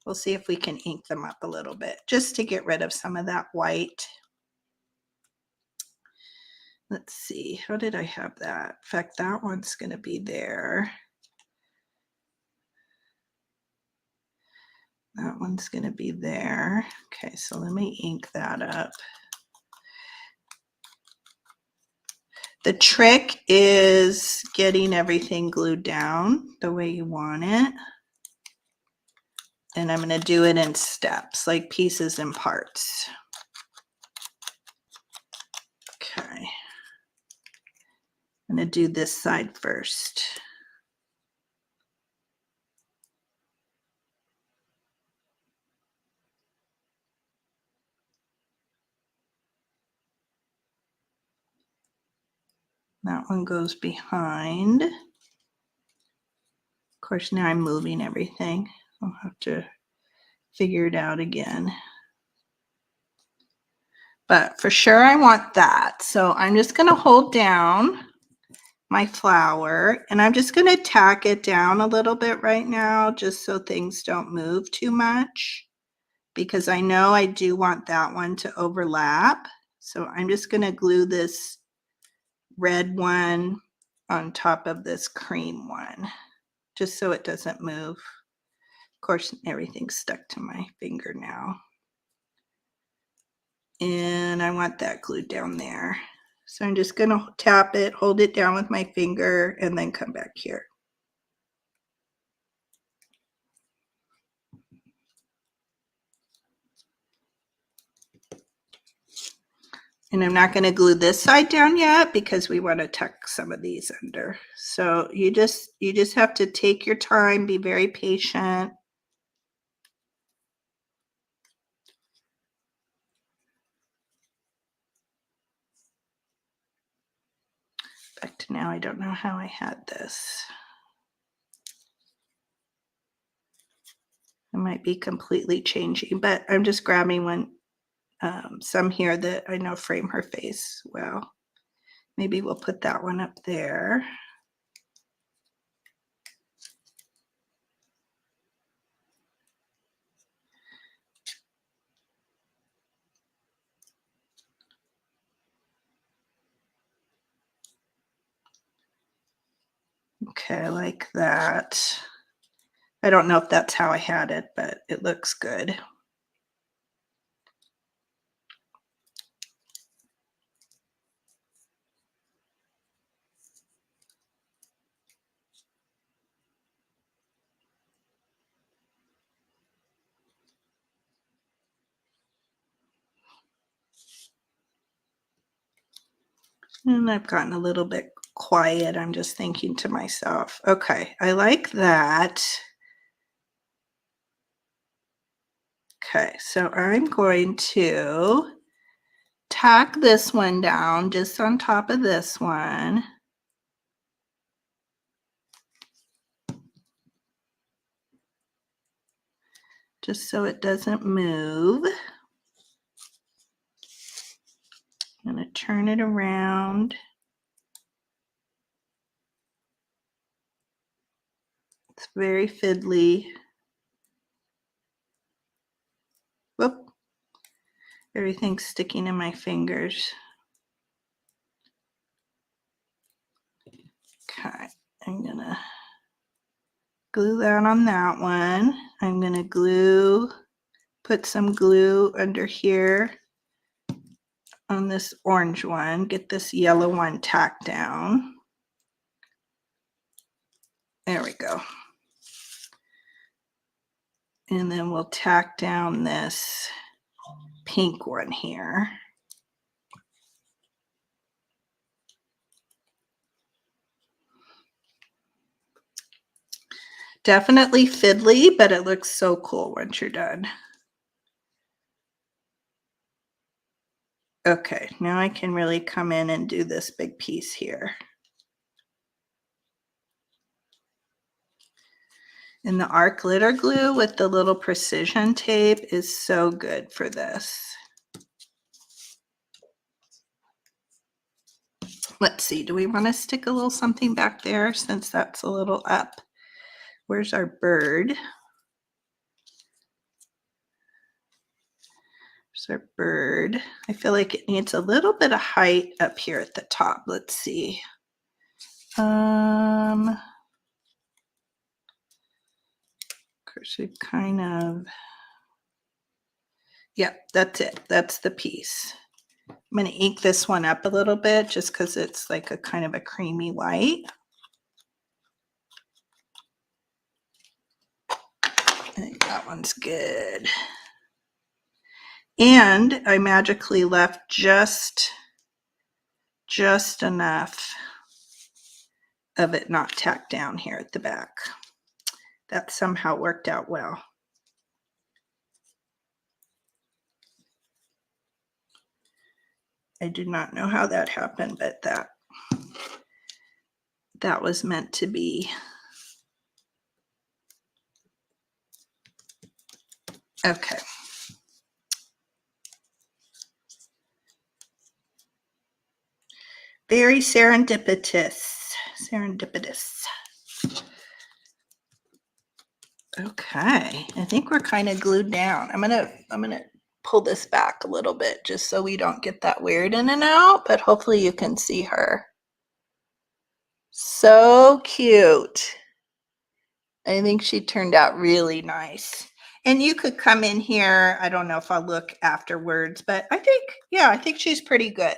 we'll see if we can ink them up a little bit just to get rid of some of that white. Let's see, how did I have that? In fact, that one's going to be there. That one's going to be there. Okay, so let me ink that up. The trick is getting everything glued down the way you want it. And I'm going to do it in steps, like pieces and parts. Okay. I'm going to do this side first. That one goes behind. Of course, now I'm moving everything. I'll have to figure it out again. But for sure I want that. So I'm just going to hold down my flower and I'm just going to tack it down a little bit right now just so things don't move too much, because I know I do want that one to overlap. So I'm just going to glue this red one on top of this cream one just so it doesn't move. Of course, everything's stuck to my finger now. And I want that glued down there. So I'm just going to tap it, hold it down with my finger, and then come back here. And I'm not going to glue this side down yet because we want to tuck some of these under. So you just have to take your time, be very patient. Back to now, I don't know how I had this. I might be completely changing, but I'm just grabbing one, some here that I know frame her face well. Maybe we'll put that one up there. Okay, I like that. I don't know if that's how I had it, but it looks good. And I've gotten a little bit quiet. I'm just thinking to myself, okay, I like that. Okay, so I'm going to tack this one down just on top of this one. Just so it doesn't move. I'm going to turn it around. It's very fiddly. Whoop. Everything's sticking in my fingers. Okay, I'm going to glue that on that one. I'm going to put some glue under here on this orange one, get this yellow one tacked down. There we go. And then we'll tack down this pink one here. Definitely fiddly, but it looks so cool once you're done. Okay, now I can really come in and do this big piece here. And the art glitter glue with the little precision tape is so good for this. Let's see, do we want to stick a little something back there since that's a little up? Where's our bird? There's our bird. I feel like it needs a little bit of height up here at the top. Let's see. Of course, we kind of, yeah, that's it. That's the piece. I'm going to ink this one up a little bit just because it's like a kind of a creamy white. I think that one's good. And I magically left just enough of it not tacked down here at the back. That somehow worked out well. I do not know how that happened, but that was meant to be. Okay. Very serendipitous. Okay, I think we're kind of glued down. I'm gonna pull this back a little bit just so we don't get that weird in and out, but hopefully you can see her. So cute. I think she turned out really nice. And you could come in here. I don't know if I'll look afterwards, but I think she's pretty good.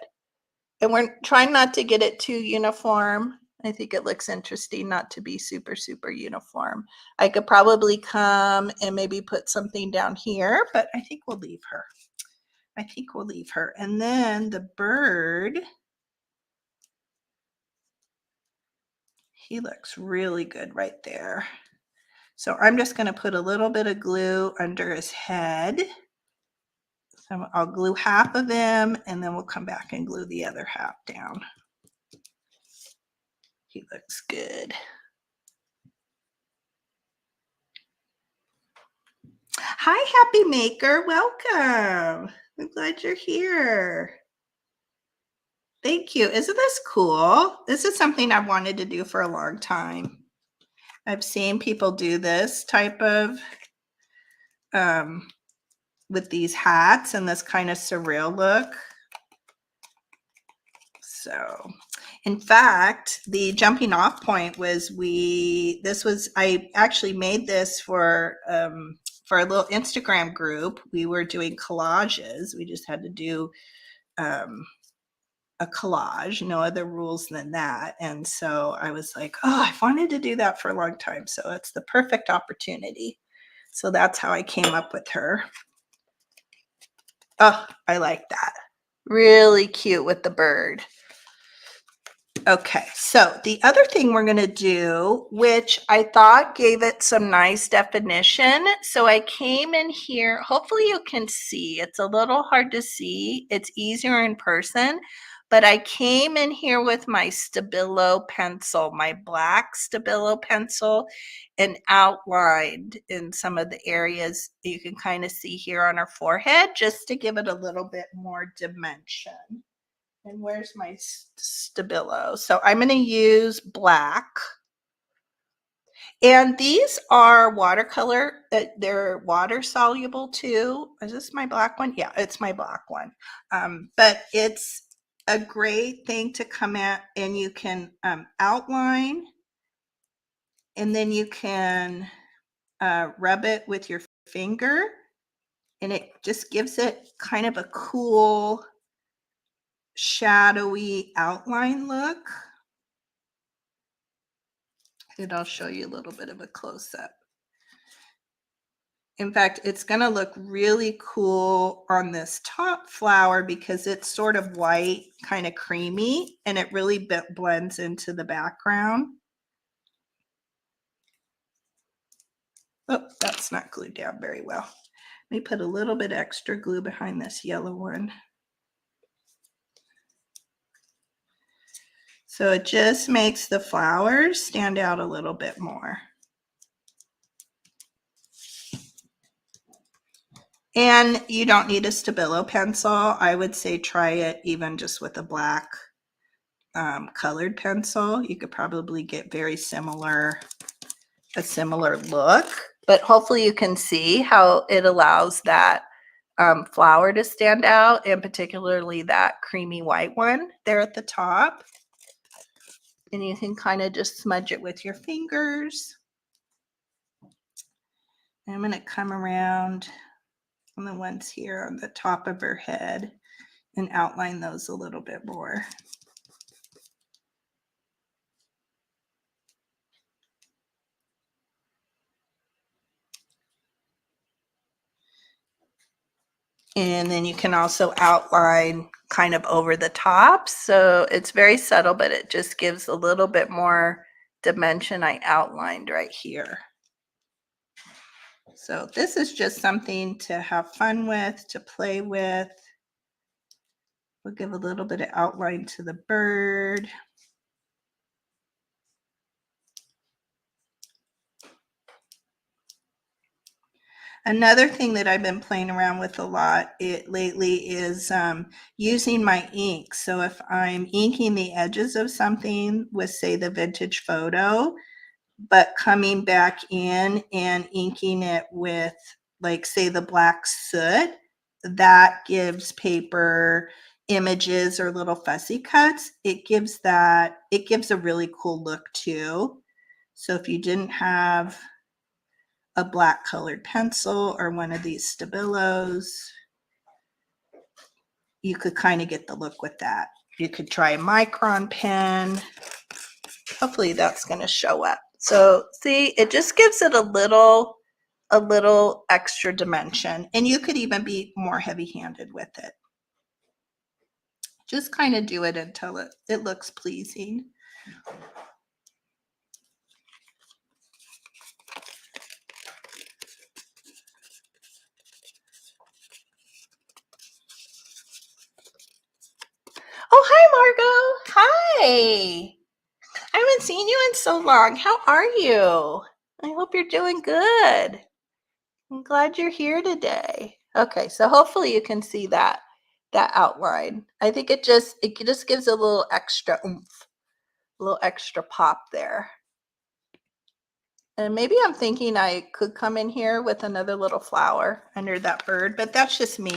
And we're trying not to get it too uniform. I think it looks interesting not to be super, super uniform. I could probably come and maybe put something down here, but I think we'll leave her. And then the bird, he looks really good right there. So I'm just going to put a little bit of glue under his head. So I'll glue half of him and then we'll come back and glue the other half down. He looks good. Hi, Happy Maker. Welcome. I'm glad you're here. Thank you. Isn't this cool? This is something I've wanted to do for a long time. I've seen people do this type of with these hats and this kind of surreal look. So, in fact, the jumping off point was I actually made this for a little Instagram group. We were doing collages. We just had to do a collage, no other rules than that. And so I was like, oh, I've wanted to do that for a long time. So it's the perfect opportunity. So that's how I came up with her. Oh, I like that. Really cute with the bird. Okay, so the other thing we're going to do, which I thought gave it some nice definition. So I came in here, hopefully you can see, it's a little hard to see. It's easier in person, but I came in here with my Stabilo pencil, my black Stabilo pencil, and outlined in some of the areas you can kind of see here on her forehead, just to give it a little bit more dimension. And where's my Stabilo? So I'm going to use black. And these are watercolor. They're water soluble too. Is this my black one? Yeah, it's my black one. But it's a great thing to come at, and you can outline, and then you can rub it with your finger, and it just gives it kind of a cool shadowy outline look. And I'll show you a little bit of a close-up. In fact, it's going to look really cool on this top flower because it's sort of white, kind of creamy, and it really blends into the background. Oh, that's not glued down very well. Let me put a little bit extra glue behind this yellow one. So it just makes the flowers stand out a little bit more. And you don't need a Stabilo pencil. I would say try it even just with a black colored pencil. You could probably get a similar look, but hopefully you can see how it allows that flower to stand out, and particularly that creamy white one there at the top. And you can kind of just smudge it with your fingers. And I'm going to come around on the ones here on the top of her head and outline those a little bit more. And then you can also outline kind of over the top. So it's very subtle, but it just gives a little bit more dimension. I outlined right here. So this is just something to have fun with, to play with. We'll give a little bit of outline to the bird. Another thing that I've been playing around with a lot lately is using my ink. So if I'm inking the edges of something with, say, the vintage photo, but coming back in and inking it with, like, say, the black soot, that gives paper images or little fussy cuts. It gives a really cool look too. So if you didn't have a black colored pencil or one of these Stabilos, you could kind of get the look with that. You could try a micron pen. Hopefully that's going to show up. So see, it just gives it a little extra dimension, and you could even be more heavy-handed with it. Just kind of do it until it looks pleasing. Oh, hi, Margot. Hi. I haven't seen you in so long. How are you? I hope you're doing good. I'm glad you're here today. Okay, so hopefully you can see that outline. I think it just gives a little extra oomph, a little extra pop there. And maybe I'm thinking I could come in here with another little flower under that bird, but that's just me.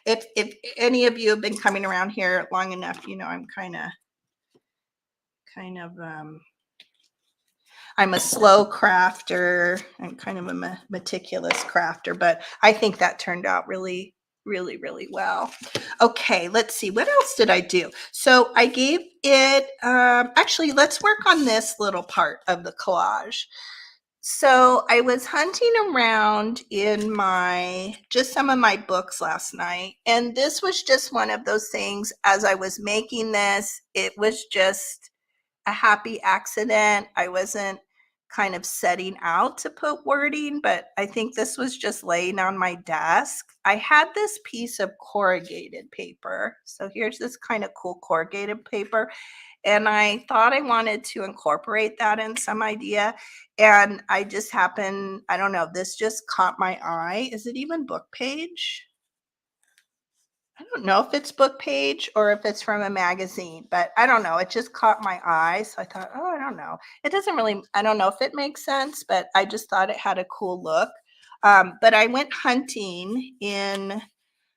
If any of you have been coming around here long enough, you know I'm kind of I'm a slow crafter. I'm kind of a meticulous crafter, but I think that turned out really, really, really well. Okay, let's see. What else did I do? So I gave it, actually, let's work on this little part of the collage. So I was hunting around in just some of my books last night, and this was just one of those things. As I was making this, it was just a happy accident. I wasn't kind of setting out to put wording, but I think this was just laying on my desk. I had this piece of corrugated paper. So here's this kind of cool corrugated paper. And I thought I wanted to incorporate that in some idea. And I just happened, I don't know, this just caught my eye. Is it even book page? I don't know if it's book page or if it's from a magazine, but I don't know. It just caught my eye. So I thought, oh, I don't know. It doesn't really, I don't know if it makes sense, but I just thought it had a cool look. But I went hunting in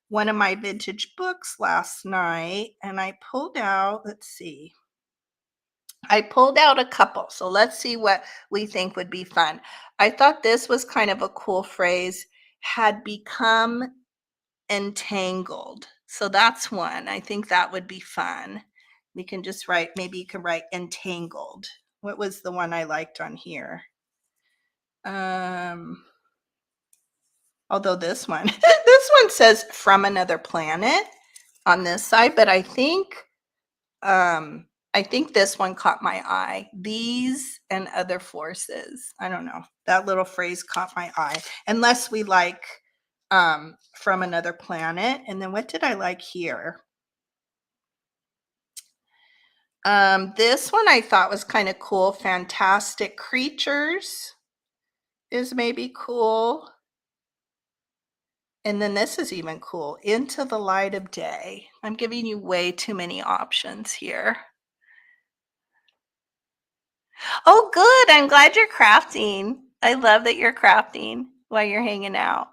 one of my vintage books last night and I pulled out, let's see, I pulled out a couple. So let's see what we think would be fun. I thought this was kind of a cool phrase, had become entangled. So that's one. I think that would be fun. We can just write, maybe you can write entangled. What was the one I liked on here? Although this one, this one says from another planet on this side, but I think this one caught my eye. These and other forces. I don't know. That little phrase caught my eye. Unless we like from another planet. And then what did I like here? This one I thought was kind of cool. Fantastic creatures is maybe cool. And then this is even cool. Into the light of day. I'm giving you way too many options here. Oh, good. I'm glad you're crafting. I love that you're crafting while you're hanging out.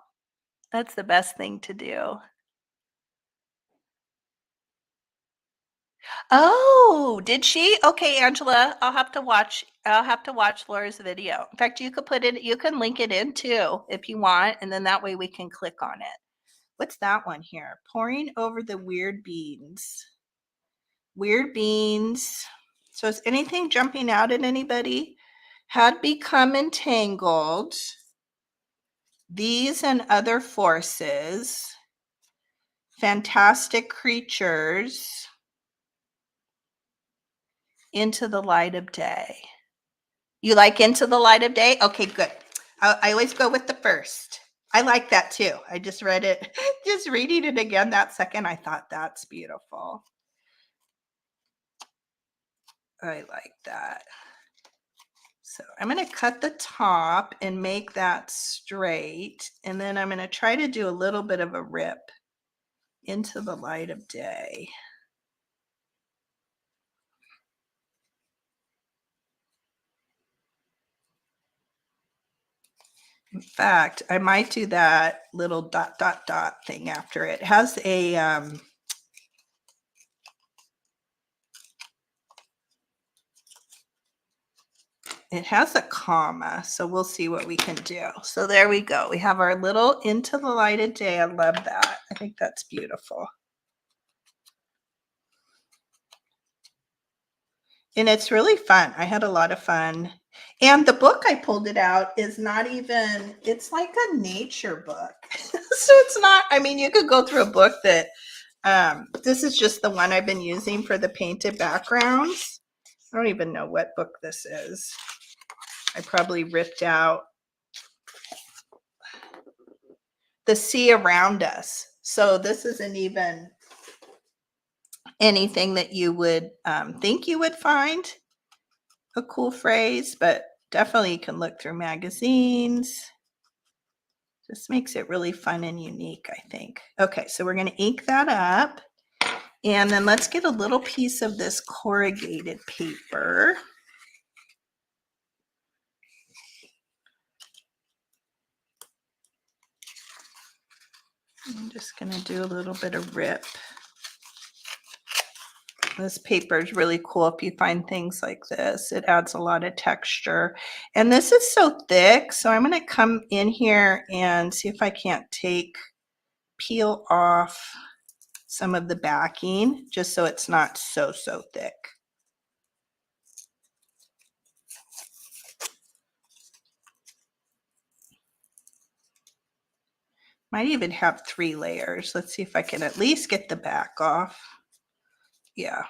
That's the best thing to do. Oh, did she? Okay, Angela, I'll have to watch Laura's video. In fact, you could put it, you can link it in too if you want, and then that way we can click on it. What's that one here? Pouring over the weird beans. Weird beans. So is anything jumping out at anybody? Had become entangled. These and other forces. Fantastic creatures. Into the light of day. You like into the light of day? Okay, good. I always go with the first. I like that too. I just read it, just reading it again that second, I thought that's beautiful. I like that. So I'm going to cut the top and make that straight. And then I'm going to try to do a little bit of a rip into the light of day. In fact, I might do that little dot, dot, dot thing after it. It has a, it has a comma, so we'll see what we can do. So there we go. We have our little into the light of day. I love that. I think that's beautiful. And it's really fun. I had a lot of fun. And the book I pulled it out is not even, it's like a nature book. So it's not, I mean, you could go through a book that, this is just the one I've been using for the painted backgrounds. I don't even know what book this is. I probably ripped out The Sea Around Us. So this isn't even anything that you would think you would find a cool phrase, but definitely you can look through magazines. This makes it really fun and unique, I think. Okay, so we're going to ink that up. And then let's get a little piece of this corrugated paper. I'm just going to do a little bit of rip. This paper is really cool if you find things like this. It adds a lot of texture. And this is so thick, so I'm going to come in here and see if I can't peel off some of the backing just so it's not so thick. Might even have 3 layers. Let's see if I can at least get the back off. Yeah.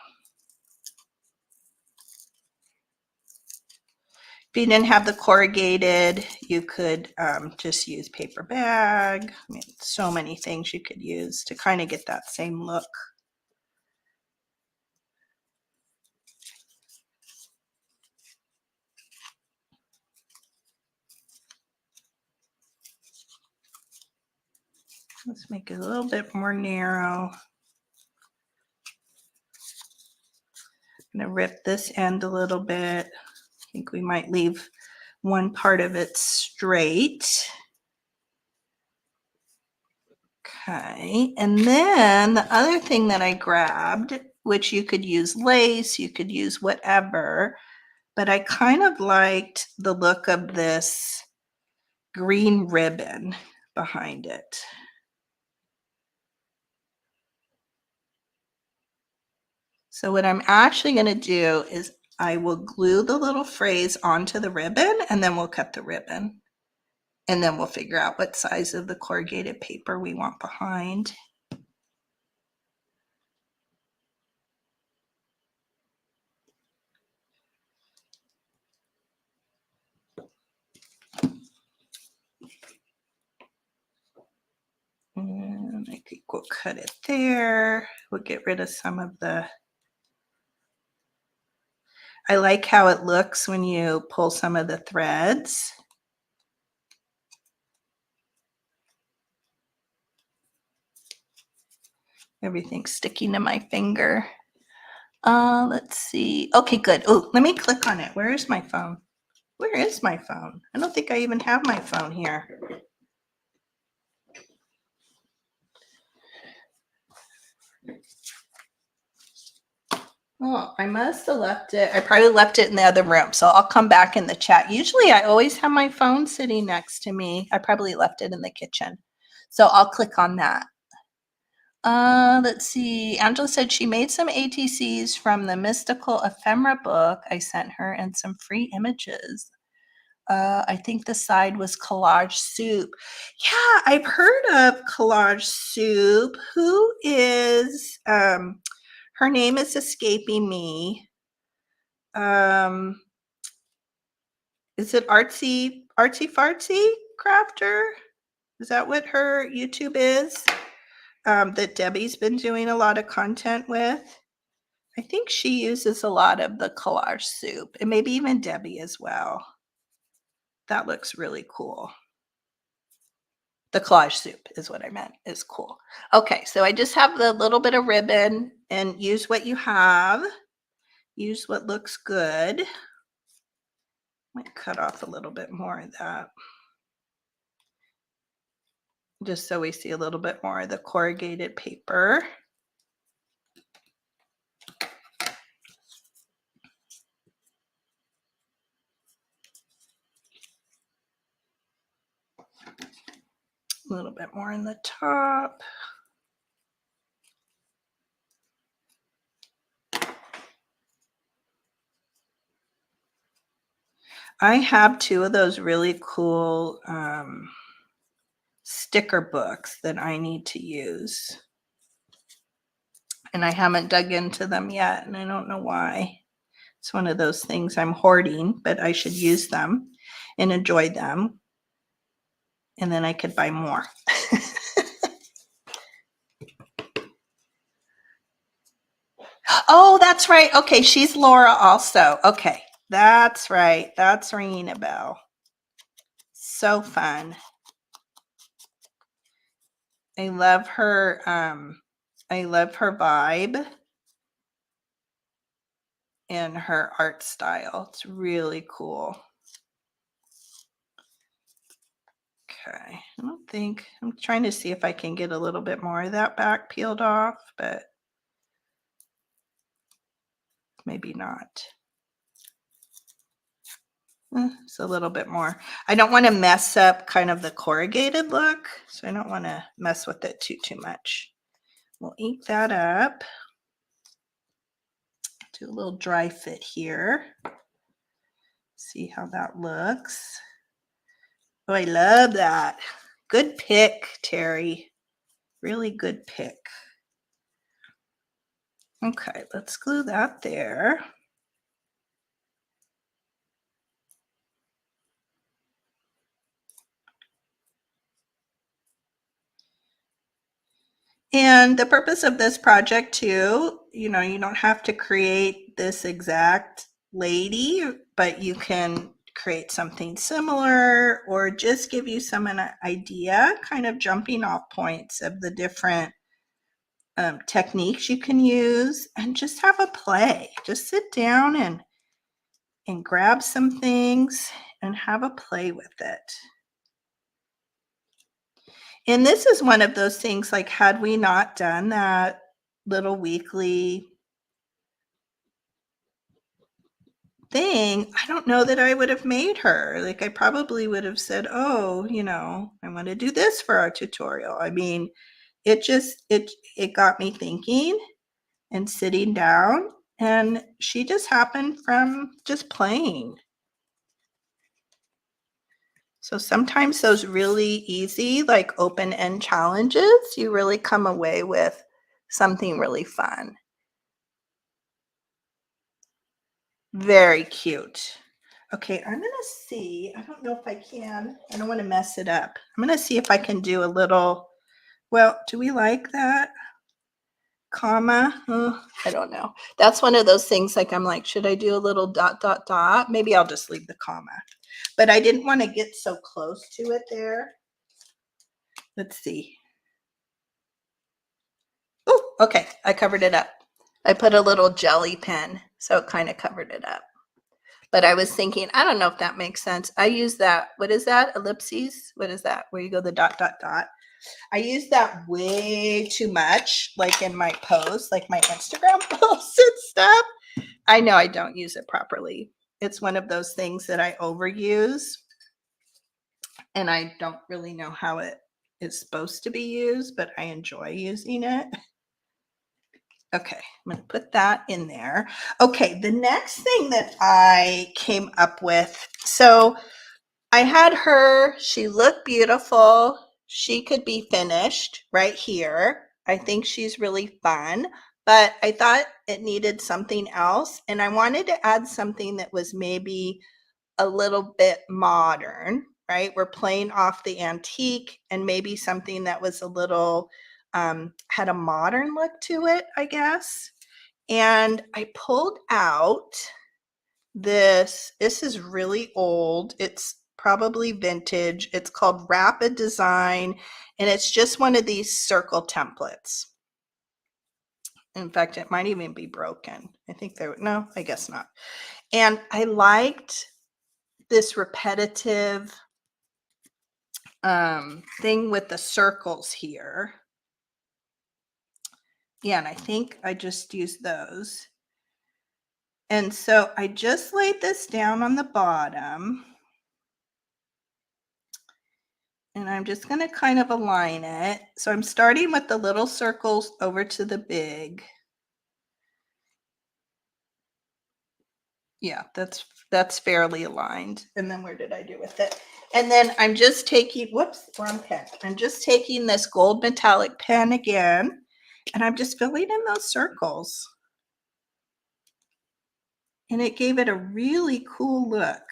If you didn't have the corrugated, you could just use paper bag. I mean, so many things you could use to kind of get that same look. Let's make it a little bit more narrow. I'm going to rip this end a little bit. I think we might leave one part of it straight. Okay, and then the other thing that I grabbed, which you could use lace, you could use whatever, but I kind of liked the look of this green ribbon behind it. So what I'm actually going to do is I will glue the little phrase onto the ribbon, and then we'll cut the ribbon. And then we'll figure out what size of the corrugated paper we want behind. And I think we'll cut it there. We'll get rid of some of the... I like how it looks when you pull some of the threads. Everything's sticking to my finger. Let's see. Okay, good. Oh, let me click on it. Where is my phone? Where is my phone? I don't think I even have my phone here. Oh, I must have left it. I probably left it in the other room, so I'll come back in the chat. Usually I always have my phone sitting next to me. I probably left it in the kitchen. So I'll click on that. Let's see. Angela said she made some ATCs from the mystical ephemera book I sent her and some free images. I think the side was Collage Soup. Yeah, I've heard of Collage Soup. Who is, her name is escaping me. Is it Artsy Fartsy Crafter? Is that what her YouTube is? That Debbie's been doing a lot of content with. I think she uses a lot of the Collage Soup, and maybe even Debbie as well. That looks really cool. The Collage Soup is what I meant, is cool. Okay, so I just have the little bit of ribbon, and use what you have. Use what looks good. Might cut off a little bit more of that. Just so we see a little bit more of the corrugated paper. A little bit more in the top. I have two of those really cool sticker books that I need to use. And I haven't dug into them yet, and I don't know why. It's one of those things I'm hoarding, but I should use them and enjoy them. And then I could buy more. Oh, that's right. Okay, she's Laura also. Okay, that's right. That's ringing a bell. So fun. I love her vibe and her art style. It's really cool. Okay, I don't think, I'm trying to see if I can get a little bit more of that back peeled off, but maybe not. It's a little bit more. I don't want to mess up kind of the corrugated look, so I don't want to mess with it too much. We'll ink that up. Do a little dry fit here. See how that looks. Oh, I love that. Good pick, Terry. Really good pick. Okay, let's glue that there. And the purpose of this project too, you know, you don't have to create this exact lady, but you can create something similar or just give you some an idea, kind of jumping off points of the different techniques you can use, and just have a play. Just sit down and grab some things and have a play with it. And this is one of those things, like, had we not done that little weekly thing, I don't know that I would have made her. Like, I probably would have said, oh, I want to do this for our tutorial. I mean, it got me thinking and sitting down, and she just happened from just playing. So sometimes those really easy, like open-end challenges, you really come away with something really fun. Very cute. Okay, I'm gonna see. I don't know if I can. I don't want to mess it up. I'm gonna see if I can do a little. Well, do we like that? Comma? I don't know. That's one of those things, like, I'm like, should I do a little dot, dot, dot? Maybe I'll just leave the comma. But I didn't want to get so close to it there. Let's see. Oh, okay. I covered it up. I put a little jelly pen, so it kind of covered it up. But I was thinking, I don't know if that makes sense. I use that. What is that? Ellipses? What is that? Where you go the dot, dot, dot. I use that way too much, like in my posts, like my Instagram posts and stuff. I know I don't use it properly. It's one of those things that I overuse, and I don't really know how it is supposed to be used, but I enjoy using it. Okay, I'm going to put that in there. Okay, the next thing that I came up with, so I had her, she looked beautiful. She could be finished right here. I think she's really fun, but I thought it needed something else. And I wanted to add something that was maybe a little bit modern, right? We're playing off the antique, and maybe something that was a little, had a modern look to it, I guess. And I pulled out this is really old. It's probably vintage. It's called Rapid Design, and it's just one of these circle templates. In fact, it might even be broken. I think no, I guess not. And I liked this repetitive thing with the circles here. Yeah, and I think I just used those. And so I just laid this down on the bottom. And I'm just going to kind of align it. So I'm starting with the little circles over to the big. Yeah, that's fairly aligned. And then where did I do with it? And then I'm just taking, whoops, wrong pen. I'm just taking this gold metallic pen again, and I'm just filling in those circles. And it gave it a really cool look.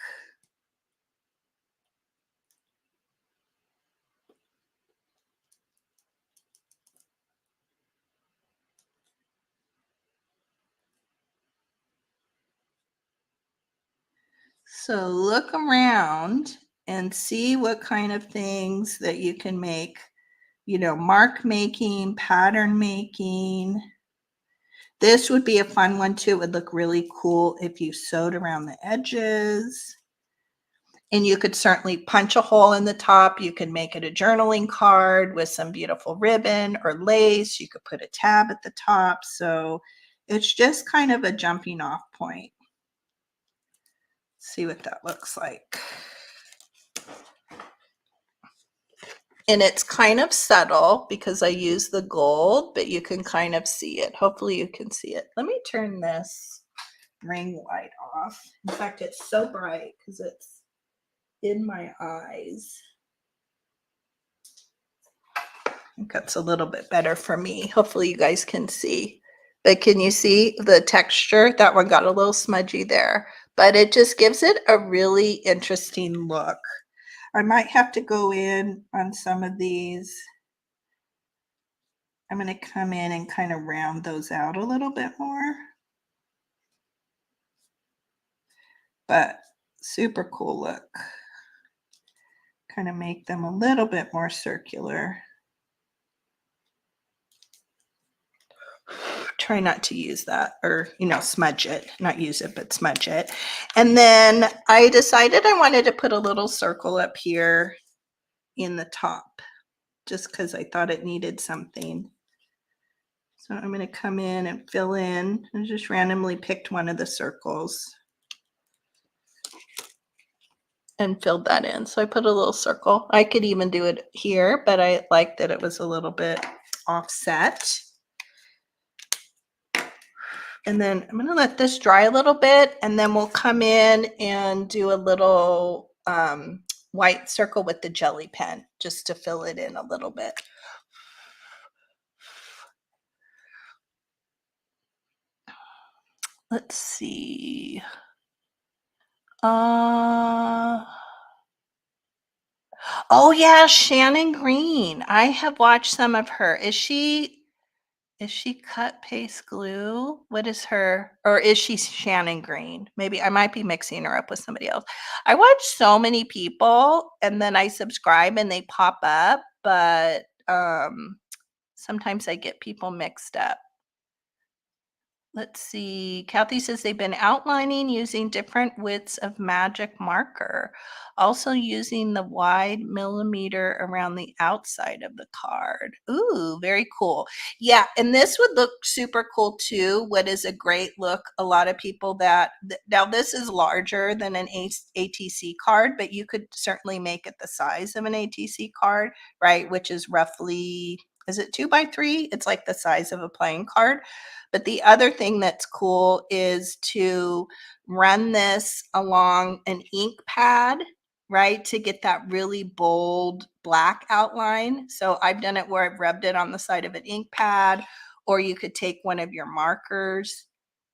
So look around and see what kind of things that you can make, mark making, pattern making. This would be a fun one too. It would look really cool if you sewed around the edges. And you could certainly punch a hole in the top. You can make it a journaling card with some beautiful ribbon or lace. You could put a tab at the top. So it's just kind of a jumping off point. See what that looks like. And it's kind of subtle because I use the gold, but you can kind of see it. Hopefully you can see it. Let me turn this ring light off. In fact, it's so bright because it's in my eyes. I think that's a little bit better for me. Hopefully you guys can see. But can you see the texture? That one got a little smudgy there, but it just gives it a really interesting look. I might have to go in on some of these. I'm going to come in and kind of round those out a little bit more. But Super cool look. Kind of make them a little bit more circular. Try not to use that, or, you know, smudge it, not use it, but smudge it. And then I decided I wanted to put a little circle up here in the top, just because I thought it needed something. So I'm going to come in and fill in. I just randomly picked one of the circles and filled that in. So I put a little circle. I could even do it here, but I liked that it was a little bit offset. And then I'm going to let this dry a little bit, and then we'll come in and do a little white circle with the jelly pen just to fill it in a little bit. Let's see. Oh yeah, Shannon Green. I have watched some of her. Is she cut paste glue? What is her, or is she Shannon Green? Maybe I might be mixing her up with somebody else. I watch so many people and then I subscribe and they pop up, but sometimes I get people mixed up. Let's see. Kathy says they've been outlining using different widths of magic marker, also using the wide millimeter around the outside of the card. Ooh, very cool. Yeah, and this would look super cool too. What is a great look? A lot of people that, now this is larger than an ATC card, but you could certainly make it the size of an ATC card, right? Which is roughly, is it 2x3? It's like the size of a playing card. But the other thing that's cool is to run this along an ink pad, right, to get that really bold black outline. So I've done it where I've rubbed it on the side of an ink pad, or you could take one of your markers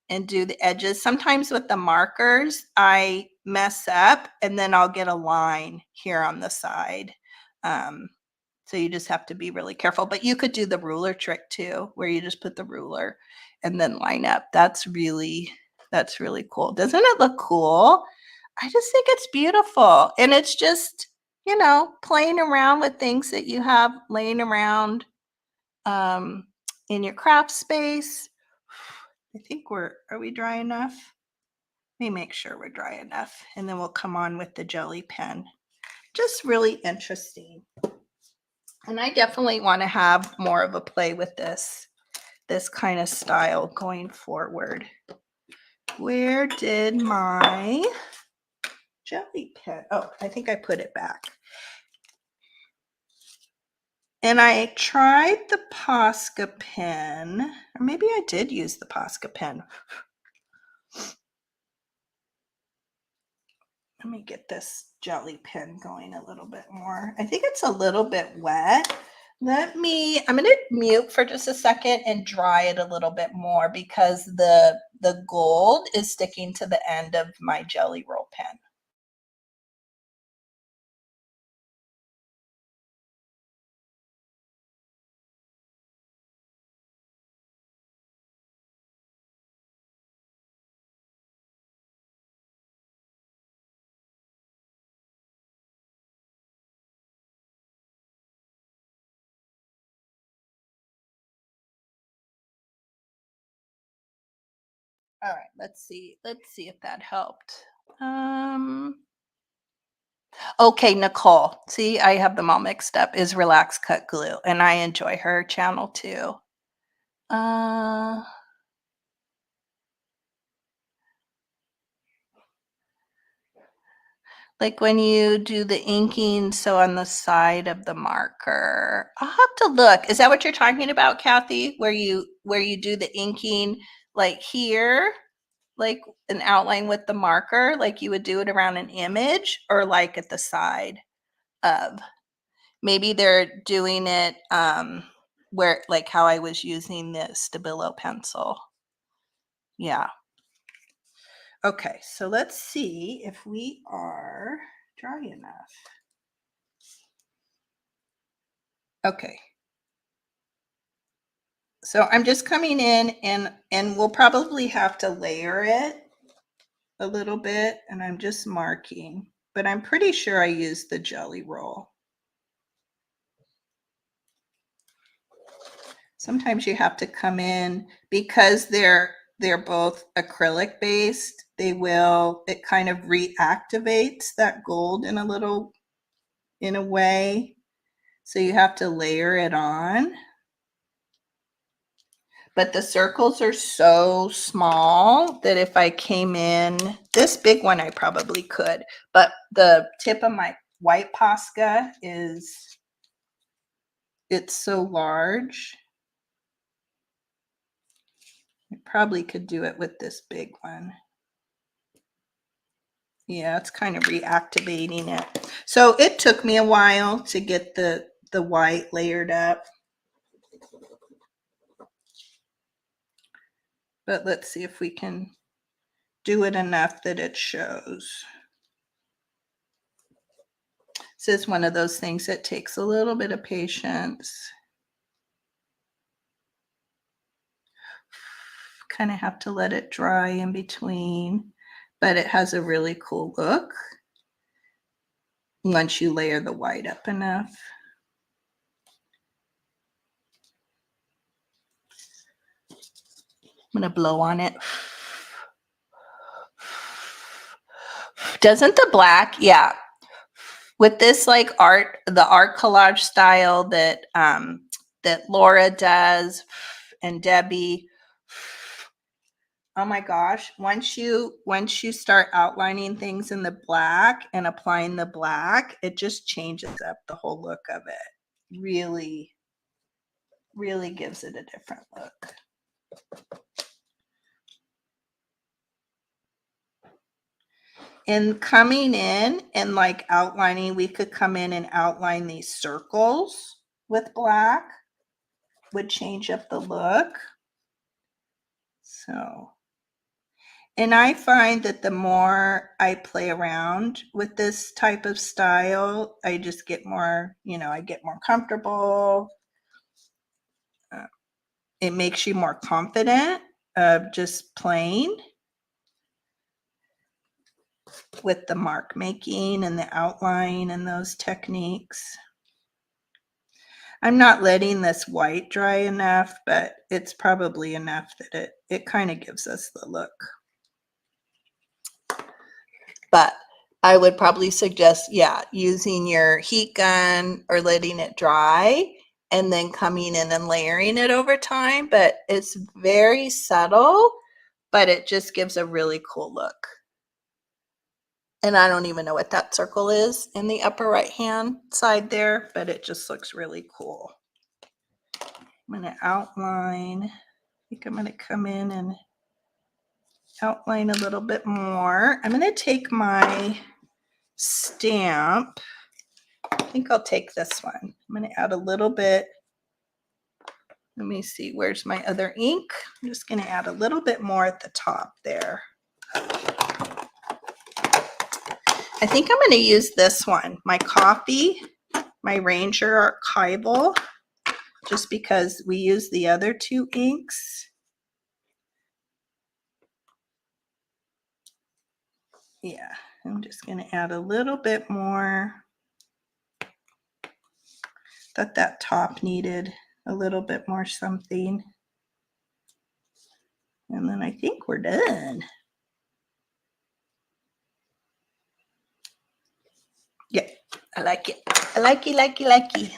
and do the edges. Sometimes with the markers, I mess up and then I'll get a line here on the side. So you just have to be really careful, but you could do the ruler trick too, where you just put the ruler and then line up. That's really cool. Doesn't it look cool? I just think it's beautiful. And it's just, you know, playing around with things that you have laying around in your craft space. I think are we dry enough? Let me make sure we're dry enough. And then we'll come on with the jelly pen. Just really interesting. And I definitely want to have more of a play with this kind of style going forward. Where did my jelly pen? Oh, I think I put it back. And I tried the Posca pen, or maybe I did use the Posca pen. Let me get this jelly pen going a little bit more. I think it's a little bit wet. I'm going to mute for just a second and dry it a little bit more because the gold is sticking to the end of my jelly roll pen. All right, let's see if that helped. Okay, Nicole. See, I have them all mixed up. Is Relax Cut Glue, and I enjoy her channel too. Like when you do the inking, so on the side of the marker. I'll have to look. Is that what you're talking about, Kathy? Where you do the inking like here, like an outline with the marker, like you would do it around an image, or like at the side of? Maybe they're doing it where, like how I was using the Stabilo pencil. Yeah. Okay, so let's see if we are dry enough. Okay. So I'm just coming in and we'll probably have to layer it. a little bit, and I'm just marking, but I'm pretty sure I used the jelly roll. Sometimes you have to come in because they're both acrylic based. It kind of reactivates that gold in a way. So you have to layer it on. But the circles are so small that if I came in, this big one I probably could, but the tip of my white Posca it's so large. I probably could do it with this big one. Yeah, it's kind of reactivating it. So it took me a while to get the white layered up. But let's see if we can do it enough that it shows. This is one of those things that takes a little bit of patience. Kind of have to let it dry in between, but it has a really cool look once you layer the white up enough. I'm gonna blow on it. Doesn't the black, yeah, with this like the art collage style that that Laura does and Debbie, oh my gosh, once you start outlining things in the black and applying the black, it just changes up the whole look of it. Really, really gives it a different look. And coming in and like outlining, we could come in and outline these circles with black, would change up the look. So, and I find that the more I play around with this type of style, I just get more, I get more comfortable. It makes you more confident of just playing with the mark making and the outline and those techniques. I'm not letting this white dry enough, but it's probably enough that it kind of gives us the look. But I would probably suggest, yeah, using your heat gun or letting it dry and then coming in and layering it over time. But it's very subtle, but it just gives a really cool look. And I don't even know what that circle is in the upper right hand side there, but it just looks really cool. I'm going to outline. I think I'm going to come in and outline a little bit more. I'm going to take my stamp. I think I'll take this one. I'm going to add a little bit. Let me see, where's my other ink? I'm just going to add a little bit more at the top there. I think I'm going to use this one, my coffee, my Ranger Archival, just because we use the other two inks. Yeah, I'm just going to add a little bit more. Thought that top needed a little bit more something. And then I think we're done. Yeah, I like it. I like it.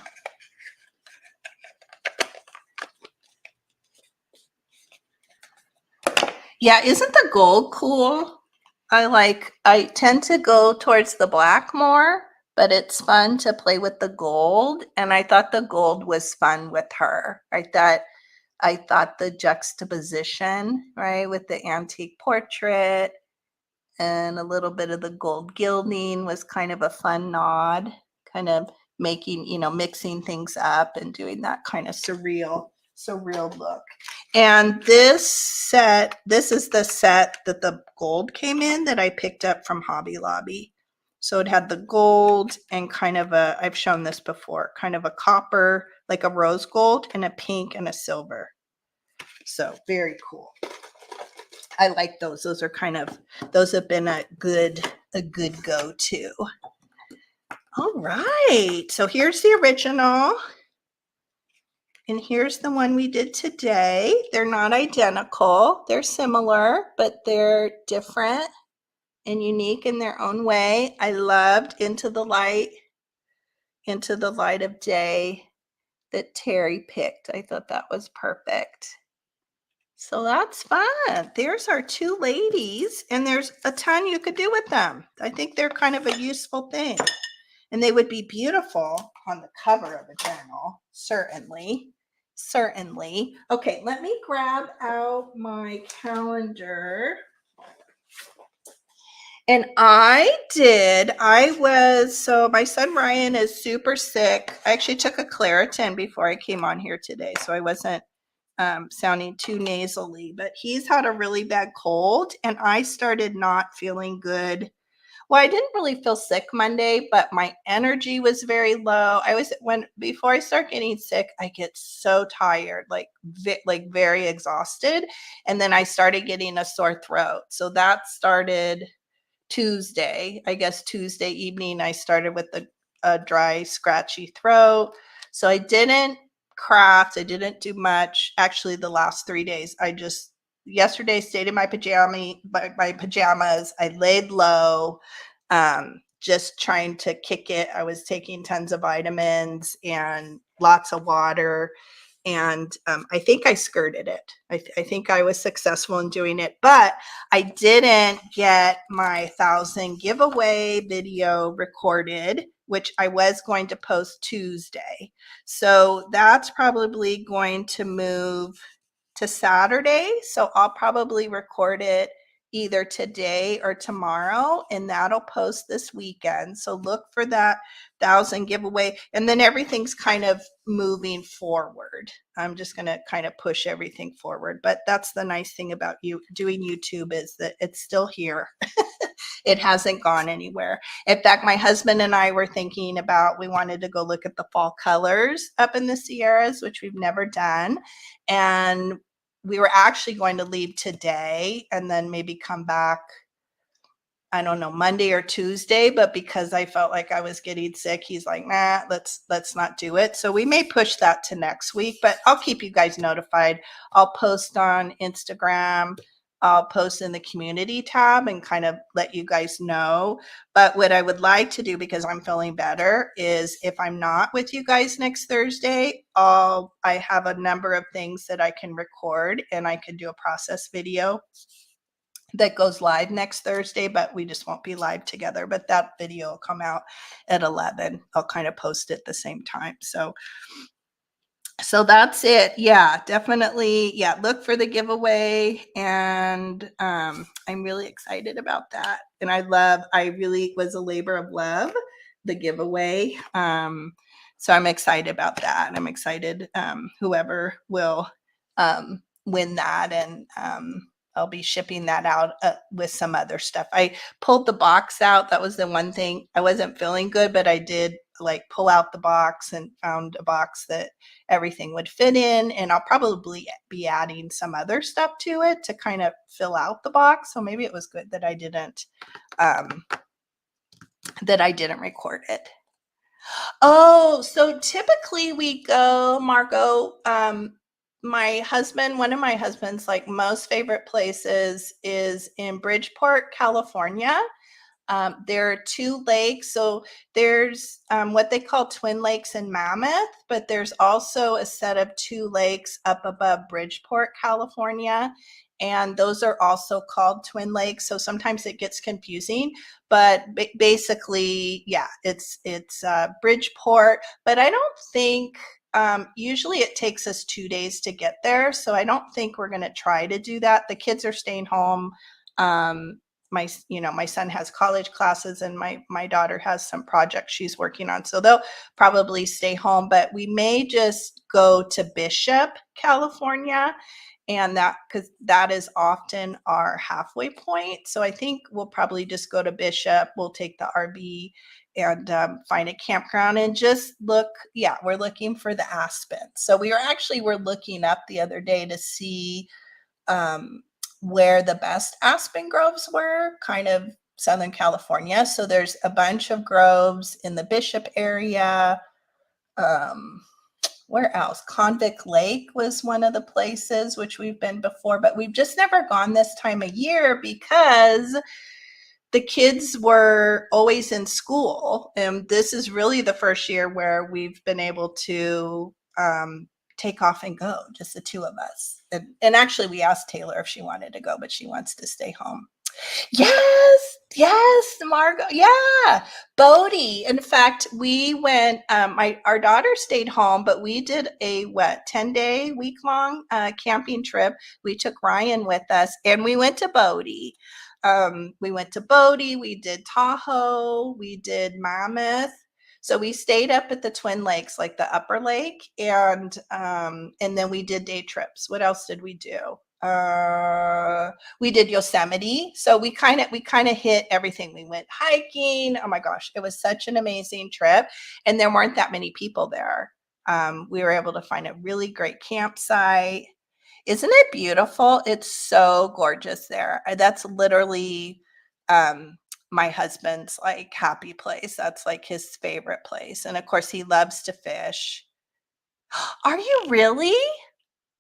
Yeah, isn't the gold cool? I tend to go towards the black more, but it's fun to play with the gold. And I thought the gold was fun with her. I thought the juxtaposition, right, with the antique portrait and a little bit of the gold gilding was kind of a fun nod, kind of making, mixing things up and doing that kind of surreal look. And this is the set that the gold came in that I picked up from Hobby Lobby. So it had the gold and kind of I've shown this before, kind of a copper, like a rose gold, and a pink and a silver. So very cool. I like those. Those are kind of, those have been a good go-to. All right. So here's the original. And here's the one we did today. They're not identical. They're similar, but they're different and unique in their own way. I loved Into the Light of Day that Terry picked. I thought that was perfect. So that's fun. There's our two ladies, and there's a ton you could do with them. I think they're kind of a useful thing. And they would be beautiful on the cover of a journal, certainly. Certainly. Okay, let me grab out my calendar. And so my son Ryan is super sick. I actually took a Claritin before I came on here today, so I wasn't sounding too nasally, but he's had a really bad cold, and I started not feeling good. Well, I didn't really feel sick Monday, but my energy was very low. Before I start getting sick, I get so tired, like very exhausted, and then I started getting a sore throat. So that started Tuesday. I guess Tuesday evening I started with a dry, scratchy throat. So I didn't craft. I didn't do much. Actually, the last 3 days, yesterday stayed in my pajamas. I laid low, just trying to kick it. I was taking tons of vitamins and lots of water. And I think I skirted it. I think I was successful in doing it, but I didn't get my 1,000 giveaway video recorded, which I was going to post Tuesday. So that's probably going to move to Saturday. So I'll probably record it either today or tomorrow, and that'll post this weekend. So look for that 1,000 giveaway, and then everything's kind of moving forward. I'm just going to kind of push everything forward, but that's the nice thing about you doing YouTube, is that it's still here. It hasn't gone anywhere. In fact, my husband and I were thinking about, we wanted to go look at the fall colors up in the Sierras, which we've never done. And we were actually going to leave today and then maybe come back, I don't know, Monday or Tuesday, but because I felt like I was getting sick, he's like, nah, let's not do it. So we may push that to next week, but I'll keep you guys notified. I'll post on Instagram. I'll post in the community tab and kind of let you guys know. But what I would like to do, because I'm feeling better, is if I'm not with you guys next Thursday, I have a number of things that I can record, and I can do a process video that goes live next Thursday, but we just won't be live together. But that video will come out at 11. I'll kind of post it at the same time. So that's it. Yeah, definitely. Yeah, look for the giveaway. And I'm really excited about that. And I really was a labor of love, the giveaway. So I'm excited about that. And I'm excited whoever will win that. And I'll be shipping that out with some other stuff. I pulled the box out. That was the one thing. I wasn't feeling good, but I did like pull out the box and found a box that everything would fit in. And I'll probably be adding some other stuff to it to kind of fill out the box. So maybe it was good that I didn't record it. Oh, so typically we go, Margot, one of my husband's like most favorite places is in Bridgeport, California. There are 2 lakes. So there's what they call Twin Lakes in Mammoth, but there's also a set of 2 lakes up above Bridgeport, California. And those are also called Twin Lakes. So sometimes it gets confusing, but basically, yeah, it's Bridgeport. But I don't think, usually it takes us 2 days to get there. So I don't think we're going to try to do that. The kids are staying home. My son has college classes, and my daughter has some projects she's working on. So they'll probably stay home, but we may just go to Bishop, California. And because that is often our halfway point. So I think we'll probably just go to Bishop. We'll take the RV and find a campground and just look. Yeah, we're looking for the aspen. So we're looking up the other day to see where the best aspen groves were, kind of Southern California. So there's a bunch of groves in the Bishop area. Where else? Convict Lake was one of the places which we've been before, but we've just never gone this time of year because the kids were always in school. And this is really the first year where we've been able to take off and go, just the two of us. And actually, we asked Taylor if she wanted to go, but she wants to stay home. Yes, yes, Margot. Yeah, Bodie. In fact, we went. Our daughter stayed home, but we did a 10-day, week-long camping trip. We took Ryan with us, and we went to Bodie. We did Tahoe, we did Mammoth. So we stayed up at the Twin Lakes, like the upper lake, and then we did day trips. What else did we do? We did Yosemite. So we kind of hit everything. We went hiking. Oh my gosh, it was such an amazing trip. And there weren't that many people there. We were able to find a really great campsite. Isn't it beautiful? It's so gorgeous there. That's literally my husband's like happy place. That's like his favorite place. And of course, he loves to fish. Are you really?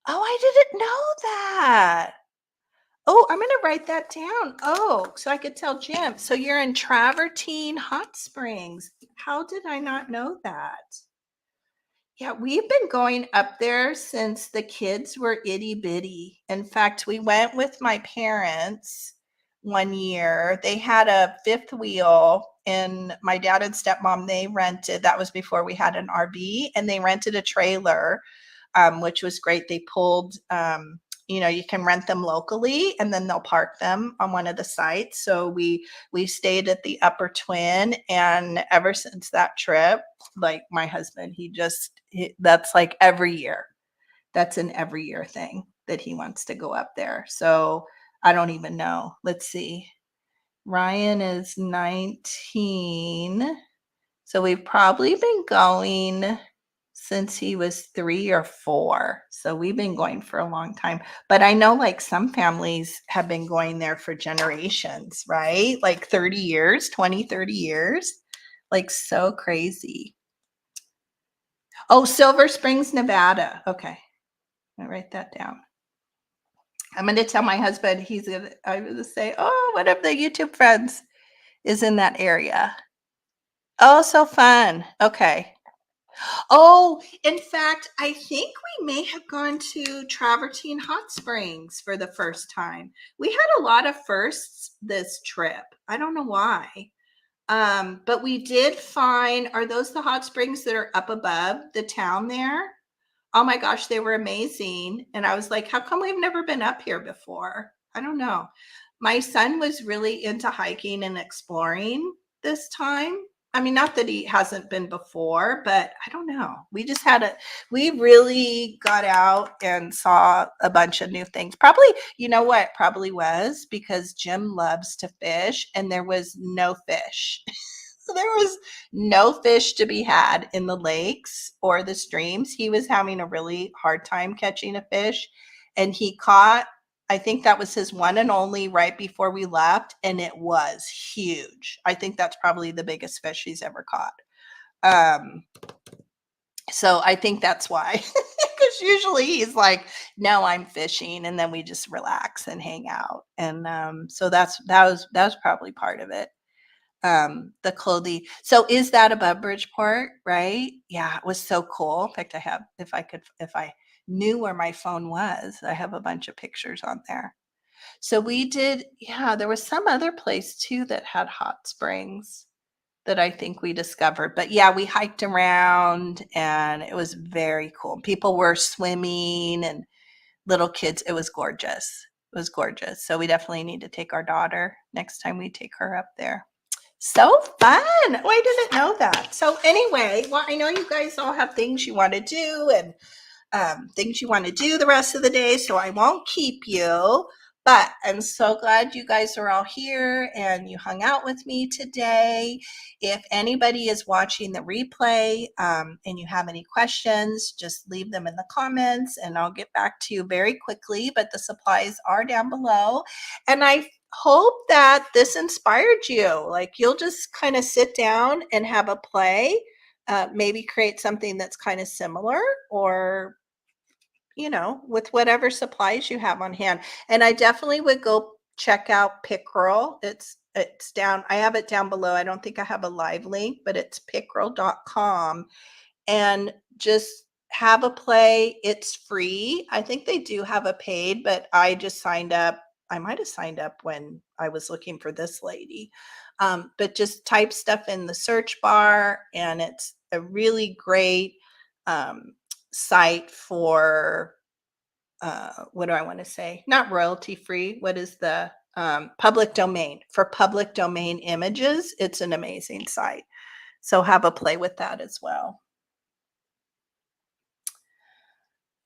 Oh, I didn't know that. Oh, I'm going to write that down. Oh, so I could tell Jim. So you're in Travertine Hot Springs. How did I not know that? Yeah, we've been going up there since the kids were itty bitty. In fact, we went with my parents one year. They had a fifth wheel, and my dad and stepmom, they rented, that was before we had an RV, and they rented a trailer, which was great. They pulled, you can rent them locally, and then they'll park them on one of the sites. So we stayed at the Upper Twin, and ever since that trip, like my husband, that's like every year. That's an every year thing that he wants to go up there. So I don't even know. Let's see. Ryan is 19. So we've probably been going since he was 3 or 4. So we've been going for a long time. But I know like some families have been going there for generations, right? Like 30 years, 20, 30 years. Like so crazy. Oh, Silver Springs, Nevada. Okay. I'll write that down. I'm going to tell my husband, I'm going to say, oh, one of the YouTube friends is in that area. Oh, so fun. Okay. Oh, in fact, I think we may have gone to Travertine Hot Springs for the first time. We had a lot of firsts this trip. I don't know why. But we did find, are those the hot springs that are up above the town there? Oh my gosh, they were amazing. And I was like, how come we've never been up here before? I don't know. My son was really into hiking and exploring this time. I mean, not that he hasn't been before, but I don't know. We really got out and saw a bunch of new things. Probably, you know what, probably was because Jim loves to fish and there was no fish. So there was no fish to be had in the lakes or the streams. He was having a really hard time catching a fish, and he caught, I think that was his one and only right before we left, and it was huge. I think that's probably the biggest fish he's ever caught. So I think that's why, because usually he's like, no, I'm fishing, and then we just relax and hang out. And so that was probably part of it. The clothing. So is that above Bridgeport, right? Yeah, it was so cool. In fact, if I knew where my phone was, I have a bunch of pictures on there. So we did, yeah, there was some other place too that had hot springs that I think we discovered. But yeah, we hiked around and it was very cool. People were swimming and little kids. It was gorgeous. It was gorgeous. So we definitely need to take our daughter next time we take her up there. So fun. Oh, I didn't know that. So anyway, well, I know you guys all have things you want to do and things you want to do the rest of the day, so I won't keep you. But I'm so glad you guys are all here and you hung out with me today. If anybody is watching the replay and you have any questions, just leave them in the comments and I'll get back to you very quickly. But the supplies are down below. And I hope that this inspired you. Like you'll just kind of sit down and have a play, maybe create something that's kind of similar, or with whatever supplies you have on hand. And I definitely would go check out Pickrel. It's down, I have it down below. I don't think I have a live link, but it's pickrel.com, and just have a play. It's free. I think they do have a paid, but I just signed up. I might have signed up when I was looking for this lady. But just type stuff in the search bar, and it's a really great um, site for what do I want to say? Not royalty free. What is the public domain? For public domain images, it's an amazing site. So have a play with that as well.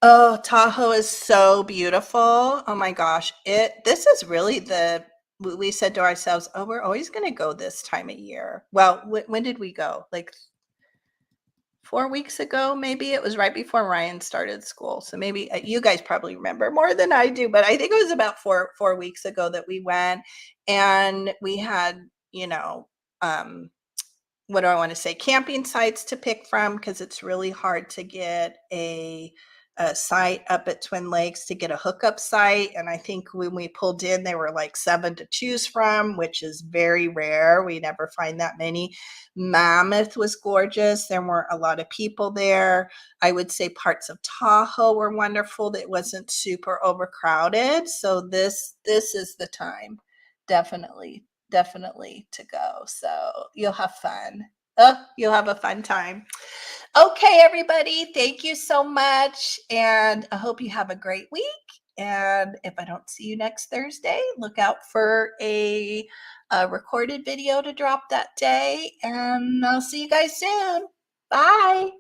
Oh, Tahoe is so beautiful. Oh my gosh. This is really we said to ourselves, oh, we're always going to go this time of year. Well, when did we go? Like 4 weeks ago, maybe. It was right before Ryan started school. So maybe you guys probably remember more than I do, but I think it was about four weeks ago that we went, and we had, um, what do I want to say, camping sites to pick from, because it's really hard to get a site up at Twin Lakes to get a hookup site. And I think when we pulled in, there were like 7 to choose from, which is very rare. We never find that many. Mammoth was gorgeous. There were a lot of people there. I would say parts of Tahoe were wonderful. It wasn't super overcrowded. So this is the time, definitely to go. So you'll have fun. Oh, you'll have a fun time. Okay, everybody, thank you so much. And I hope you have a great week. And if I don't see you next Thursday, look out for a recorded video to drop that day. And I'll see you guys soon. Bye.